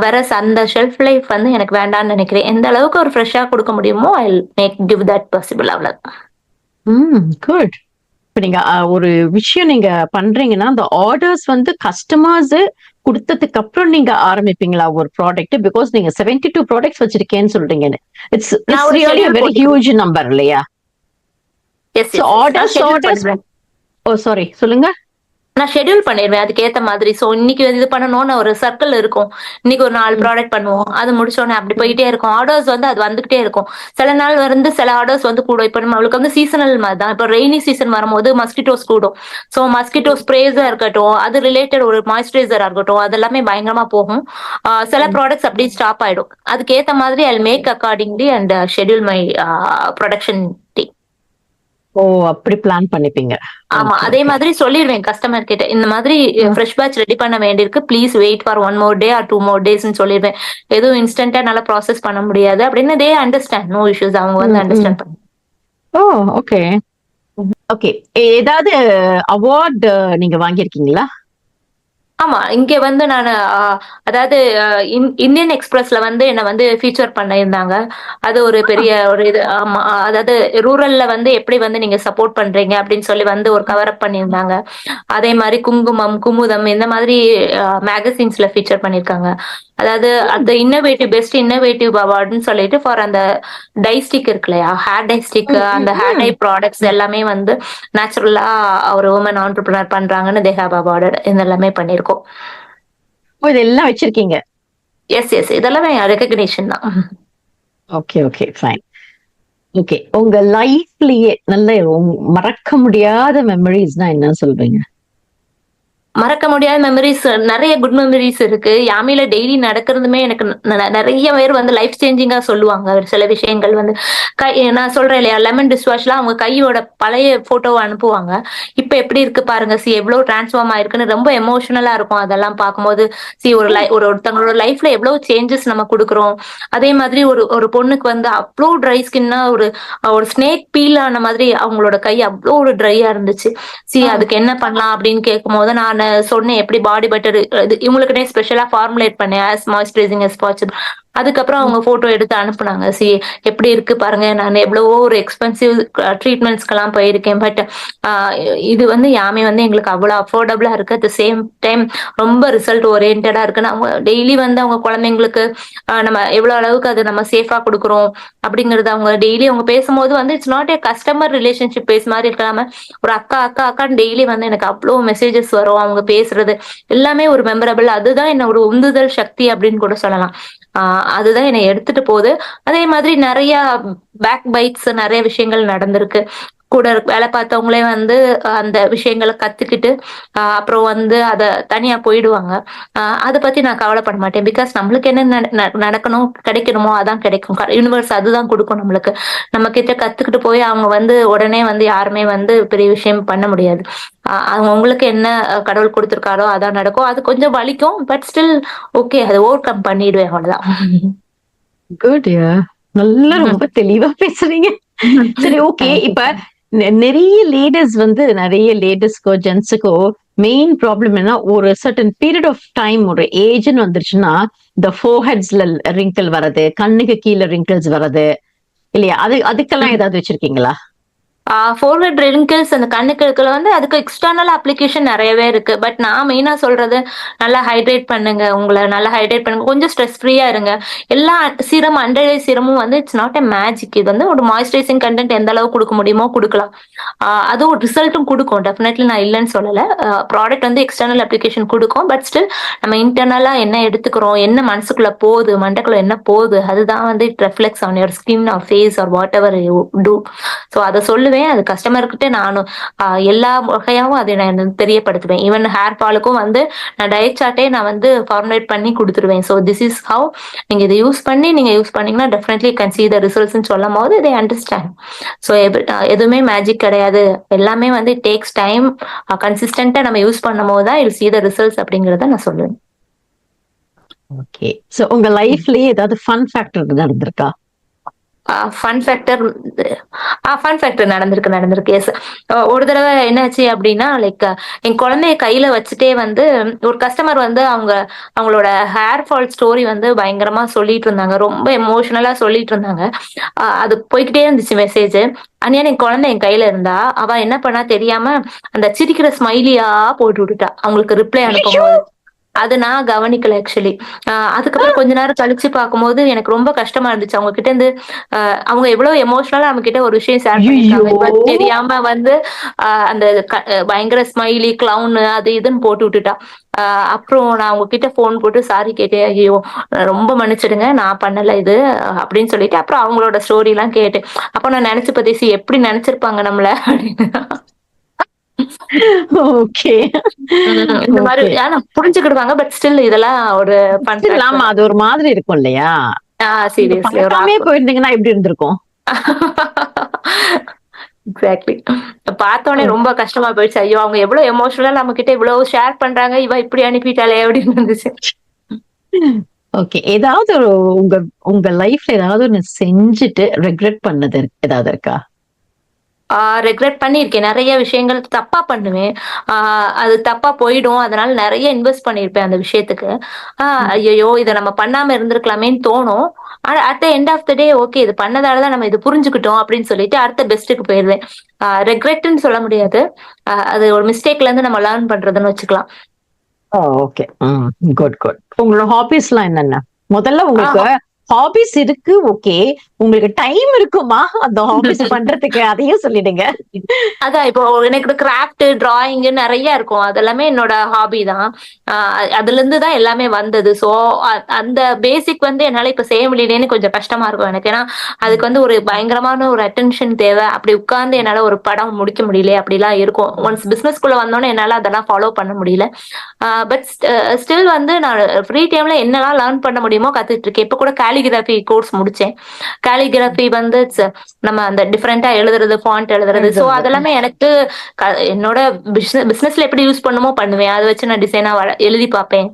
வேற, அந்த ஷெல்ஃப் லைஃப் வந்து எனக்கு வேண்டாம்னு நினைக்கிறேன். எந்த அளவுக்கு ஒரு ஃப்ரெஷ்ஷா கொடுக்க முடியுமோ ஐ கிவ் தட் பாசிபிள். அவ்வளவுதான். குட். இப்ப நீங்க ஒரு விஷயம் நீங்க பண்றீங்கன்னா அந்த ஆர்டர்ஸ் வந்து கஸ்டமர்ஸ் கொடுத்ததுக்கு அப்புறம் நீங்க ஆரம்பிப்பீங்களா ஒரு ப்ராடக்ட்? பிகாஸ் நீங்க 72 ப்ராடக்ட்ஸ் வச்சிருக்கேன்னு சொல்றீங்க. It's really a very huge number இல்லையா? ஆர்டர்ஸ். ஓ சாரி, சொல்லுங்க. நான் ஷெட்யூல் பண்ணிடுவேன் அதுக்கு ஏத்த மாதிரி. சோ இன்னைக்கு இது பண்ணணும்னு ஒரு சர்க்கிள் இருக்கும். இன்னைக்கு ஒரு 4 ப்ராடக்ட் பண்ணுவோம், அது முடிச்சோடனே அப்படி போயிட்டே இருக்கும். ஆர்டர்ஸ் வந்து அது வந்துகிட்டே இருக்கும். சில நாள் வந்து சில ஆர்டர்ஸ் வந்து கூடும். இப்ப நம்மளுக்கு வந்து சீசனல் மாதிரி தான். இப்போ ரெய்னி சீசன் வரும்போது மஸ்கிட்டோஸ் கூடும். சோ மஸ்கிட்டோ ஸ்ப்ரேஸா இருக்கட்டும், அது ரிலேட்டட் ஒரு மாய்ஸ்சரைசரா இருக்கட்டும், அதெல்லாமே பயங்கரமா போகும். சில ப்ராடக்ட்ஸ் அப்படியே ஸ்டாப் ஆயிடும். அதுக்கு ஏத்த மாதிரி I make accordingly and schedule my production team. ஓ, அப்படி பிளான் பண்ணிப்பீங்க. ஆமா. ஓகே, அதே ஓகே. மாதிரி சொல்லிருவேன் கஸ்டமர் கிட்ட. இந்த மாதிரி ஃப்ரெஷ் பேட்ச் ரெடி பண்ண வேண்டியிருக்கு. Please wait for 1 more day or 2 more டேஸ்ன்னு சொல்லிருவேன். எதுவும் இன்ஸ்டன்ட்டா என்னால ப்ராசஸ் பண்ண முடியாது அப்படின்னு. They understand. No issues. அவங்க வந்து ம், ம். அண்டர்ஸ்டாண்ட் பண்ணி ஓ, ஓகே. ஓகே. ஏதாவது அவார்ட் நீங்க வாங்கியிருக்கீங்களா? ஆமா. இங்க வந்து நானு அதாவது இந்தியன் எக்ஸ்பிரஸ்ல வந்து என்ன வந்து ஃபீச்சர் பண்ணியிருந்தாங்க. அது ஒரு பெரிய ஒரு இது. ஆமா. அதாவது ரூரல்ல வந்து எப்படி வந்து நீங்க சப்போர்ட் பண்றீங்க அப்படின்னு சொல்லி வந்து ஒரு கவர் அப் பண்ணியிருந்தாங்க. அதே மாரி குங்குமம், குமுதம் இந்த மாதிரி மேகசின்ஸ்ல ஃபீச்சர் பண்ணியிருக்காங்க. அதாவது அந்த பெஸ்ட் இன்னோவேட்டிவ் அவார்டுன்னு சொல்லிட்டு ஃபார் அந்த டை ஸ்டிக் இருக்கு இல்லையா? ஹேர் டை ஸ்டிக் ம், ம், அந்த ஹேர் டை ம். ப்ராடக்ட்ஸ் எல்லாமே வந்து நேச்சுரலா ஒரு வுமன் ஆண்டர்பிரினர் பண்றாங்கன்னு தே ஹேவ் அவார்டட். இது எல்லாமே பண்ணியிருக்கோம். ஓ, இதெல்லாம் வச்சிருக்கீங்க. Yes, yes. இதெல்லாமே ரெகக்னிஷன் தான். Okay, okay, fine. ஓகே. உங்க லைஃப்லயே நல்ல மறக்க முடியாத மெமரிஸ்னா என்ன சொல்றீங்க? மறக்க முடியாத மெமரீஸ் நெறைய குட் மெமரீஸ் இருக்கு. யாமில டெய்லி நடக்கிறதுமே எனக்கு நெறைய பேர் வந்து லைஃப் சேஞ்சிங்கா சொல்லுவாங்க. ஒரு சில விஷயங்கள் வந்து நான் சொல்றேன் இல்லையா? லெமன் டிஷ் வாஷ்லாம் அவங்க கையோட பழைய ஃபோட்டோவ அனுப்புவாங்க. இப்ப எப்படி இருக்கு பாருங்க. எவ்ளோ ட்ரான்ஸ்ஃபார்ம் ஆயிருக்குன்னு ரொம்ப எமோஷனலா இருக்கும் அதெல்லாம் பார்க்கும்போது. ஒருத்தவங்களோட லைஃப்ல எவ்ளோ சேஞ்சஸ் நம்ம குடுக்குறோம். அதே மாதிரி ஒரு ஒரு பொண்ணுக்கு வந்து அவ்ளோ ட்ரை ஸ்கின்னா ஒரு ஒரு ஸ்னேக் பீல் ஆன மாதிரி அவங்களோட கை அவ்ளோ ஒரு ட்ரையா இருந்துச்சு. அதுக்கு என்ன பண்ணலாம் அப்படின்னு கேட்கும்போது நானு சொன்னேன் எப்படி பாடி பட்டர் இது இவங்களுக்குனே ஸ்பெஷலா ஃபார்முலேட் பண்ணேன் as மாய்ஸ்சரைசிங் as possible. அதுக்கப்புறம் அவங்க போட்டோ எடுத்து அனுப்புனாங்க. எப்படி இருக்கு பாருங்க. நான் எவ்வளவோ ஒரு எக்ஸ்பென்சிவ் ட்ரீட்மெண்ட்ஸ்க்கெல்லாம் போயிருக்கேன். பட் இது வந்து யாமே வந்து எங்களுக்கு அவ்வளவு அஃபோர்டபுளா இருக்கு. அட் த சேம் டைம் ரொம்ப ரிசல்ட் ஓரியன்டா இருக்கு. அவங்க டெய்லி வந்து அவங்க குழந்தைங்களுக்கு நம்ம எவ்வளவு அளவுக்கு அது நம்ம சேஃபா கொடுக்குறோம் அப்படிங்கறது அவங்க டெய்லி அவங்க பேசும்போது வந்து it's not a customer relationship based மாதிரி இருக்காம ஒரு அக்கா அக்கா அக்கான்னு டெய்லி வந்து எனக்கு அவ்வளோ மெசேஜஸ் வரும். அவங்க பேசுறது எல்லாமே ஒரு மெமரபிள். அதுதான் என்ன ஒரு உந்துதல் சக்தி அப்படின்னு கூட சொல்லலாம். அதுதான் என்னை எடுத்துட்டு போகுது. அதே மாதிரி நிறைய பேக் பைட்ஸ் நிறைய விஷயங்கள் நடந்திருக்கு. கூட வேலை பார்த்தவங்களே வந்து அந்த விஷயங்களை கத்துக்கிட்டு அப்புறம் வந்து அத தனியா போயிடுவாங்க. அத பத்தி நான் கவலைப்பட மாட்டேன். பிகாஸ் நம்மளுக்கு என்ன நடக்கணும் கிடைக்கணுமோ அதான் கிடைக்கும். யூனிவர்ஸ் அதுதான் கொடுக்கும் நம்மளுக்கு. நம்ம கிட்ட கத்துக்கிட்டு போய் அவங்க வந்து உடனே வந்து யாருமே வந்து பெரிய விஷயம் பண்ண முடியாது. அவங்களுக்கு என்ன கடவுள் கொடுத்திருக்காரோ அதான் நடக்கும். அது கொஞ்சம் வலிக்கும். But still okay. அதை ஓவர் கம் பண்ணிடுவேன் அவ்வளவுதான். குட். நல்லா ரொம்ப தெளிவா பேசுறீங்க. சரி, ஓகே. இப்ப நிறைய லேடிஸ்க்கோ ஜென்ஸுக்கோ மெயின் ப்ராப்ளம் என்ன, ஒரு சர்டன் பீரியட் ஆஃப் டைம் ஒரு ஏஜ்னு வந்துருச்சுன்னா இந்த ஃபோர்ஹெட்ஸ்ல ரிங்கிள் வர்றது, கண்ணுக்கு கீழே ரிங்கிள்ஸ் வர்றது இல்லையா? அதுக்கெல்லாம் ஏதாவது வச்சிருக்கீங்களா? ஃபோர்வர்ட் ரிங்கிள்ஸ் அந்த கண்ணுக்கு வந்து அதுக்கு எக்ஸ்டர்னல் அப்ளிகேஷன் நிறையவே இருக்கு. பட் நான் மெயினா சொல்றது நல்லா ஹைட்ரேட் பண்ணுங்க. உங்களை நல்லா ஹைட்ரேட் பண்ணுங்க. கொஞ்சம் ஸ்ட்ரெஸ் ஃப்ரீயா இருங்க. எல்லா சீரம் அண்டர் ஐ சீரமும் வந்து இட்ஸ் நாட் எ மேஜிக். இது வந்து ஒரு மாய்ஸ்சரைசிங் கண்டென்ட் எந்த அளவுக்கு கொடுக்க முடியுமோ கொடுக்கலாம். அதுவும் ரிசல்ட்டும் கொடுக்கும். டெஃபினெட்லி நான் இல்லைன்னு சொல்லல. ப்ராடக்ட் வந்து எக்ஸ்டர்னல் அப்ளிகேஷன் கொடுக்கும். பட் ஸ்டில் நம்ம இன்டர்னலா என்ன எடுத்துக்கிறோம், என்ன மனசுக்குள்ள போகுது, மண்டைக்குள்ள என்ன போகுது, அதுதான் வந்து it reflects on your skin or face or whatever you do. So அதை சொல்லுவேன். அது கஸ்டமர்கிட்ட நானும் எல்லா வகையாவும் அதை நான் தெரியப்படுத்துவேன். ஈவன் ஹேர் ஃபாலுக்கும் வந்து நான் டயட் சார்ட்டே நான் வந்து ஃபார்முலேட் பண்ணி கொடுத்துருவேன். ஸோ திஸ் இஸ் ஹவு நீங்க இதை யூஸ் பண்ணீங்கன்னா definitely can see the results சொல்லும் போது they understand. ஸோ எதுவுமே மேஜிக் கிடையாது. எல்லாமே வந்து டேக்ஸ் டைம். கன்சிஸ்டன்டா நம்ம யூஸ் பண்ணும் போது தான் see the results அப்படிங்கறத நான் சொல்லுவேன். ஓகே. சோ உங்க லைஃப்லயே ஏதாவது ஃபன் ஃபேக்டர் நடந்திருக்கா? ஃபன் ஃபேக்டர் நடந்திருக்கு. எஸ். ஒரு தடவை என்னாச்சு அப்படின்னா லைக் என் குழந்தைய கையில வச்சுட்டே வந்து ஒரு கஸ்டமர் வந்து அவங்களோட ஹேர் ஃபால் ஸ்டோரி வந்து பயங்கரமா சொல்லிட்டு இருந்தாங்க. ரொம்ப எமோஷனலா சொல்லிட்டு இருந்தாங்க. அது போய்கிட்டே இருந்துச்சு மெசேஜ். அன்னையா என் குழந்தை என் கையில இருந்தா அவ என்ன பண்ணா தெரியாம அந்த சிரிக்கிற ஸ்மைலியா போட்டு விட்டுட்டா அவங்களுக்கு ரிப்ளை அனுப்பும்போது. அது நான் கவனிக்கல ஆக்சுவலி. அதுக்கப்புறம் கொஞ்ச நேரம் கழிச்சு பார்க்கும்போது எனக்கு ரொம்ப கஷ்டமா இருந்துச்சு. அவங்க கிட்ட இருந்து அவங்க எவ்வளவு எமோஷனலா நம்ம கிட்ட ஒரு விஷயம் ஷேர் பண்ணிருக்காங்க. இப்ப தெரியாம வந்து அந்த பயங்கர ஸ்மைலி கிளவுன் அது இதுன்னு போட்டு விட்டுட்டா. அப்புறம் நான் அவங்க கிட்ட போன் போட்டு சாரி கேட்டேன். ஐயோ ரொம்ப மன்னிச்சிடுங்க நான் பண்ணல இது அப்படின்னு சொல்லிட்டு அப்புறம் அவங்களோட ஸ்டோரி எல்லாம் கேட்டேன். அப்ப நான் நினைச்சு பத்தி எப்படி நினைச்சிருப்பாங்க நம்மள அப்படின்னு. ஓகே. இந்த மாதிரி ஓகே. ஆனா புரிஞ்சுக்கிடுவாங்க. பட் ஸ்டில் இதெல்லாம் ஒரு ஃபன் ஆமா, அது ஒரு மாதிரி இருக்கும் இல்லையா? நீங்க சீரியஸ்லி ஒரு பார்க்காமே போயிருந்தீங்கன்னா எப்படி இருந்திருக்கும்? எக்ஸாக்ட்லி. பார்த்தோனே ரொம்ப கஷ்டமா போயிடுச்சு. ஐயோ! அவங்க எவ்வளவு எமோஷனலா நம்ம கிட்ட இவ்வளவு ஷேர் பண்றாங்க. இவ இப்படி அனுப்பிட்டாளே அப்படின்னு இருந்துச்சு. ஓகே. ஏதாவது ஒரு உங்க உங்க லைஃப்ல ஏதாவது ஒண்ணு செஞ்சுட்டு ரெக்ரெட் பண்ணது ஏதாவது இருக்கா? ரெக்ரெட் பண்ணியிருக்கேன். நெறைய விஷயங்கள் தப்பா பண்ணுவேன். அது தப்பா போயிடும். அதனால நெறைய இன்வெஸ்ட் பண்ணியிருப்பேன் அந்த விஷயத்துக்கு. ஐயய்யோ! இத நம்ம பண்ணாம இருந்திருக்கலாமேன்னு தோணும். ஆனா at the end of the day okay இது பண்ணதால தான் நம்ம இது புரிஞ்சுக்கிட்டோம் அப்படின்னு சொல்லிட்டு அடுத்த பெஸ்ட்டுக்கு போயிருவேன். ரெக்ரெட்ன்னு சொல்ல முடியாது. அது ஒரு மிஸ்டேக்ல இருந்து நம்ம லேர்ன் பண்றதுன்னு வச்சுக்கலாம். ஓகே. Good, good. உங்களோட ஹாபீஸ்லாம் என்னென்ன? முதல்ல ஆ உங்களுக்கு ஹாபீஸ் இருக்கு. ஓகே. உங்களுக்கு டைம் இருக்குமா அந்த ஹாபீஸ் பண்றதுக்கு? அதையும் சொல்லிடுங்க. அதான் இப்போ எனக்கு கிராஃப்ட், டிராயிங் நெறைய இருக்கும். அதெல்லாமே என்னோட ஹாபி தான். அதுலருந்து தான் எல்லாமே வந்தது. ஸோ அந்த பேசிக் வந்து என்னால இப்ப செய்ய முடியலையேன்னு கொஞ்சம் கஷ்டமா இருக்கும் எனக்கு. ஏன்னா, அதுக்கு வந்து ஒரு பயங்கரமான ஒரு அட்டென்ஷன் தேவை. அப்படி உட்கார்ந்து என்னால ஒரு படம் முடிக்க முடியலையே அப்படிலாம் இருக்கும். ஒன்ஸ் பிசினஸ்க்குள்ள வந்தோனே என்னால அதெல்லாம் ஃபாலோ பண்ண முடியல. பட் ஸ்டில் வந்து நான் ஃப்ரீ டைம்ல என்னலாம் லேர்ன் பண்ண முடியுமோ கத்துட்டு இருக்கேன். இப்ப கூட காலிகிராஃபி கோர்ஸ் முடிச்சேன். காலிகிராஃபி வந்து நம்ம அந்த டிஃபரெண்டா எழுதுறது, ஃபாண்ட் எழுதுறது. சோ எழுதுறது. அதெல்லாமே எனக்கு என்னோட பிசினஸ்ல எப்படி யூஸ் பண்ணுமோ பண்ணுவேன். அதை வச்சு நான் டிசைனா எழுதி பார்ப்பேன்.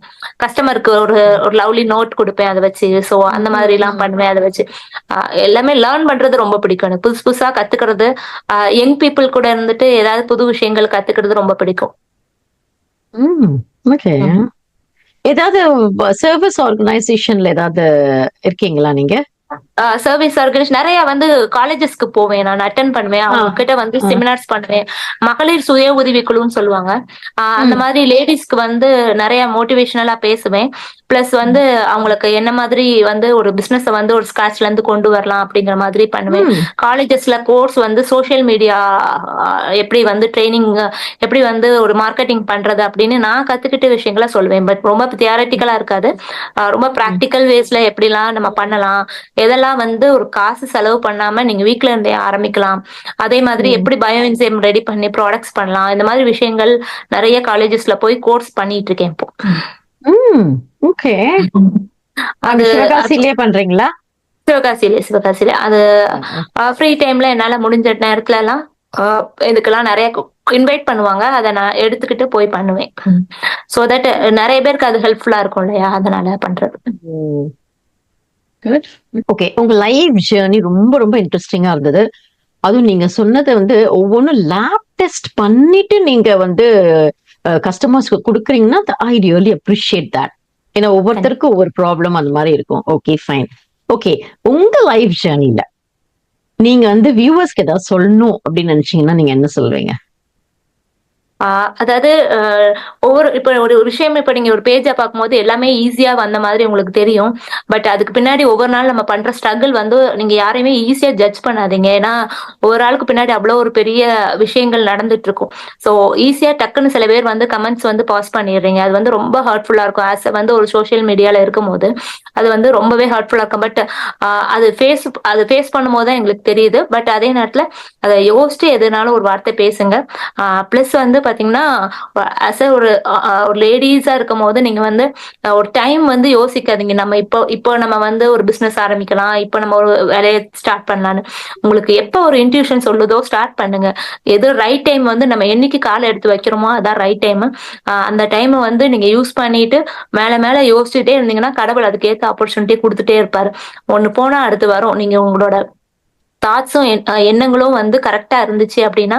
கஸ்டமருக்கு ஒரு ஒரு லவ்லி நோட் கொடுப்பேன் அதை வச்சு. சோ அந்த மாதிரி எல்லாம் பண்ணுவேன் அதை வச்சு. எல்லாமே லேர்ன் பண்றது ரொம்ப பிடிக்கும் எனக்கு. புதுசு புதுசா கத்துக்கிறது, யங் பீப்புள் கூட இருந்துட்டு ஏதாவது புது விஷயங்கள் கத்துக்கிறது ரொம்ப பிடிக்கும். ஓகே. ஏதாவது சர்வீஸ் ஆர்கனைசேஷன்ல ஏதாவது இருக்கீங்களா நீங்க? சர்வீஸ் ஆர்கனைசேஷன் நிறைய வந்து காலேஜஸ்க்கு போவேன். நான் அட்டென்ட் பண்ணுவேன். அவங்க கிட்ட வந்து செமினார்ஸ் பண்ணுவேன். மகளிர் சுய உதவி குழுன்னு சொல்லுவாங்க. அந்த மாதிரி லேடிஸ்க்கு வந்து நிறைய மோட்டிவேஷனலா பேசுவேன். பிளஸ் வந்து அவங்களுக்கு என்ன மாதிரி வந்து ஒரு பிசினஸ் வந்து ஒரு ஸ்கிராச்ல இருந்து கொண்டு வரலாம் அப்படிங்கிற மாதிரி பண்ணுவேன். காலேஜஸ்ல கோர்ஸ் வந்து சோசியல் மீடியா எப்படி வந்து ட்ரைனிங், எப்படி வந்து ஒரு மார்க்கெட்டிங் பண்றது அப்படின்னு நான் கத்துக்கிட்ட விஷயங்களை சொல்லுவேன். பட் ரொம்ப தியரட்டிக்கலா இருக்காது. ரொம்ப பிராக்டிக்கல் வேஸ்ல எப்படிலாம் நம்ம பண்ணலாம், எதெல்லாம் வந்து ஒரு காசு செலவு பண்ணாம நீங்க வீட்ல இருந்தே ஆரம்பிக்கலாம், அதே மாதிரி எப்படி பயோ என்சைம் ரெடி பண்ணி ப்ராடக்ட்ஸ் பண்ணலாம், இந்த மாதிரி விஷயங்கள் நிறைய காலேஜஸ்ல போய் கோர்ஸ் பண்ணிட்டு இருக்கேன் இப்போ. ஓகே. அது சிவகாசியிலே பண்றீங்களா? சிவகாசியில அது ஃப்ரீ டைம்ல என்னால முடிஞ்ச நேரத்துல எல்லாம் இதுக்கெல்லாம் நிறைய இன்வைட் பண்ணுவாங்க. அதை நான் எடுத்துக்கிட்டு போய் பண்ணுவேன். சோ தட் நிறைய பேருக்கு அது ஹெல்ப்ஃபுல்லா இருக்கும் இல்லையா, அதனால பண்றது. ஓகே. உங்க லைஃப் ஜேர்னி ரொம்ப ரொம்ப இன்ட்ரெஸ்டிங்கா இருந்தது. அதுவும் நீங்க சொன்னது வந்து ஒவ்வொன்றும் லேப் டெஸ்ட் பண்ணிட்டு நீங்க வந்து கஸ்டமர்ஸ்க்கு கொடுக்குறீங்கன்னா ஐ ரியலி அப்ரிஷியேட் தட். ஏன்னா ஒவ்வொருத்தருக்கும் ஒவ்வொரு ப்ராப்ளம் அந்த மாதிரி இருக்கும். Okay fine. ஓகே. உங்க லைஃப் ஜேர்னில நீங்க வந்து வியூவர்ஸ்க்கு ஏதாவது சொல்லணும் அப்படின்னு நினைச்சீங்கன்னா நீங்க என்ன சொல்வீங்க? அதாவது ஒவ்வொரு இப்ப ஒரு விஷயம் இப்ப நீங்க ஒரு பேஜா பார்க்கும்போது எல்லாமே ஈஸியா வந்த மாதிரி உங்களுக்கு தெரியும். பட் அதுக்கு பின்னாடி ஒவ்வொரு நாள் நம்ம பண்ற ஸ்ட்ரகிள் வந்து நீங்க யாரையுமே ஈஸியா ஜட்ஜ் பண்ணாதீங்க. ஏன்னா ஒவ்வொரு ஆளுக்கு பின்னாடி அவ்வளவு ஒரு பெரிய விஷயங்கள் நடந்துட்டு இருக்கும். சோ ஈஸியா டக்குன்னு சில பேர் வந்து கமெண்ட்ஸ் வந்து பாஸ் பண்ணிடுறீங்க. அது வந்து ரொம்ப ஹர்ட்ஃபுல்லா இருக்கும். ஆஸ் வந்து ஒரு சோசியல் மீடியால இருக்கும் போது அது வந்து ரொம்பவே ஹர்ட்ஃபுல்லா இருக்கும். பட் அது ஃபேஸ் பண்ணும்போது தான் எங்களுக்கு தெரியுது. பட் அதே நேரத்துல அதை யோசிச்சு எதுனாலும் ஒரு வார்த்தை பேசுங்க. பிளஸ் வந்து பாத்தீங்கன்னா அஸ் ஒரு லேடிஸா இருக்கும் போது நீங்க வந்து ஒரு டைம் வந்து யோசிக்காதீங்க. நம்ம இப்போ நம்ம வந்து ஒரு பிசினஸ் ஆரம்பிக்கலாம், இப்போ நம்ம ஒரு வேலையை ஸ்டார்ட் பண்ணலான்னு. உங்களுக்கு எப்போ ஒரு இன்ட்யூஷன் சொல்லுதோ ஸ்டார்ட் பண்ணுங்க. எது ரைட் டைம் வந்து நம்ம என்னைக்கு காலை எடுத்து வைக்கிறோமோ அதான் ரைட் டைம். அந்த டைம் வந்து நீங்க யூஸ் பண்ணிட்டு மேல மேல யோசிச்சுட்டே இருந்தீங்கன்னா கடவுள் அதுக்கேற்ற ஆப்பர்ச்சுனிட்டி கொடுத்துட்டே இருப்பாரு. ஒண்ணு போனா அடுத்து வரும். நீங்க உங்களோட தாட்ஸும் எண்ணங்களும் வந்து கரெக்டா இருந்துச்சு அப்படின்னா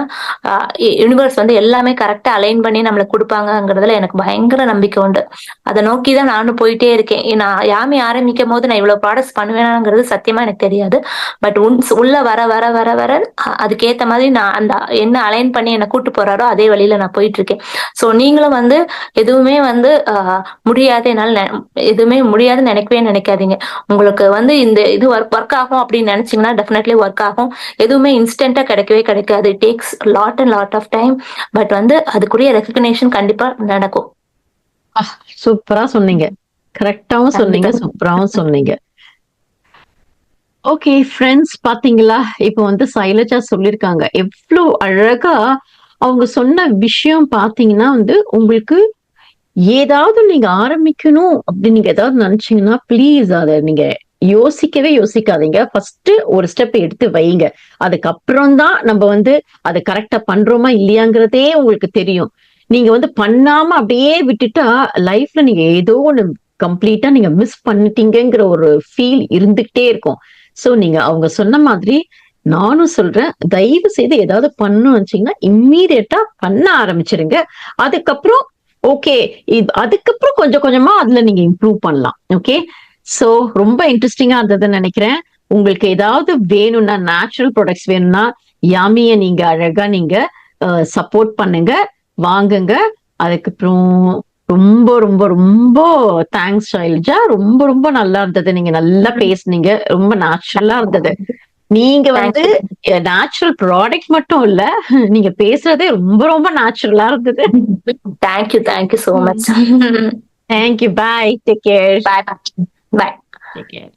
யூனிவர்ஸ் வந்து எல்லாமே கரெக்டா அலைன் பண்ணி நம்மளுக்கு கொடுப்பாங்கங்கிறதுல எனக்கு பயங்கர நம்பிக்கை உண்டு. அதை நோக்கிதான் நானும் போயிட்டே இருக்கேன். நான் யாமி ஆரம்பிக்கும் போது நான் இவ்வளவு ப்ராடக்ட்ஸ் பண்ணுவேனாங்கிறது சத்தியமா எனக்கு தெரியாது. பட் உள்ள வர வர வர வர அதுக்கேத்த மாதிரி நான் அந்த என்ன அலைன் பண்ணி என்னை கூட்டு போறாரோ அதே வழியில நான் போயிட்டு இருக்கேன். சோ நீங்களும் வந்து எதுவுமே வந்து முடியாது, என்னால எதுவுமே முடியாதுன்னு நினைக்கவே நினைக்காதீங்க. உங்களுக்கு வந்து இந்த இது ஒர்க் ஆகும் அப்படின்னு நினைச்சீங்கன்னா டெஃபினெட்லி ஒர்க் ஆகும். எதுவுமே இன்ஸ்டன்டா கிடைக்கவே கிடைக்காது. It takes lot and lot of time. But வந்து அதுக்குரிய ரெகக்னேஷன் கண்டிப்பா நடக்கும். சூப்பரா சொன்னீங்க. கரெக்டாவும் சொன்னீங்க, சூப்பராவும் சொன்னீங்க. ஓகே ஃப்ரெண்ட்ஸ், பாத்தீங்களா இப்ப வந்து சைலஜா சொல்லிருக்காங்க எவ்வளவு அழகா. அவங்க சொன்ன விஷயம் பாத்தீங்கன்னா வந்து உங்களுக்கு ஏதாவது நீங்க ஆரம்பிக்கணும் அப்படி நீங்க ஏதாவது நினைச்சீங்கன்னா ப்ளீஸ் அதை நீங்க யோசிக்கவே யோசிக்காதீங்க. ஃபர்ஸ்ட் ஒரு ஸ்டெப் எடுத்து வைங்க. அதுக்கப்புறம் தான் நம்ம வந்து அது கரெக்டா பண்றோமா இல்லையாங்கிறதே உங்களுக்கு தெரியும். நீங்க வந்து பண்ணாம அப்படியே விட்டுட்டா லைஃப்ல நீங்க ஏதோ ஒண்ணு கம்ப்ளீட்டா நீங்க மிஸ் பண்ணிட்டீங்கங்கிற ஒரு ஃபீல் இருந்துகிட்டே இருக்கும். சோ நீங்க அவங்க சொன்ன மாதிரி நானும் சொல்றேன், தயவு செய்து ஏதாவது பண்ணணும்னு நினைச்சீங்கன்னா இம்மீடியட்டா பண்ண ஆரம்பிச்சிருங்க. அதுக்கப்புறம் ஓகே, அதுக்கப்புறம் கொஞ்சம் கொஞ்சமா அதுல நீங்க இம்ப்ரூவ் பண்ணலாம். ஓகே, சோ ரொம்ப இன்ட்ரெஸ்டிங்கா இருந்ததுன்னு நினைக்கிறேன். உங்களுக்கு ஏதாவது வேணும்னா, நேச்சுரல் ப்ராடக்ட்ஸ் வேணும்னா யாமிய நீங்க அழகா நீங்க சப்போர்ட் பண்ணுங்க, வாங்குங்க. அதுக்கப்புறம் ரொம்ப ரொம்ப ரொம்ப தேங்க்ஸ் ஷைலஜா. ரொம்ப ரொம்ப நல்லா இருந்தது. நீங்க நல்லா பேசுனீங்க. ரொம்ப நேச்சுரலா இருந்தது. நீங்க வந்து நேச்சுரல் ப்ராடக்ட் மட்டும் இல்ல, நீங்க பேசுறதே ரொம்ப ரொம்ப நேச்சுரலா இருந்தது. Thank you so much. Thank you. Bye. Take care. Bye bye. Take care.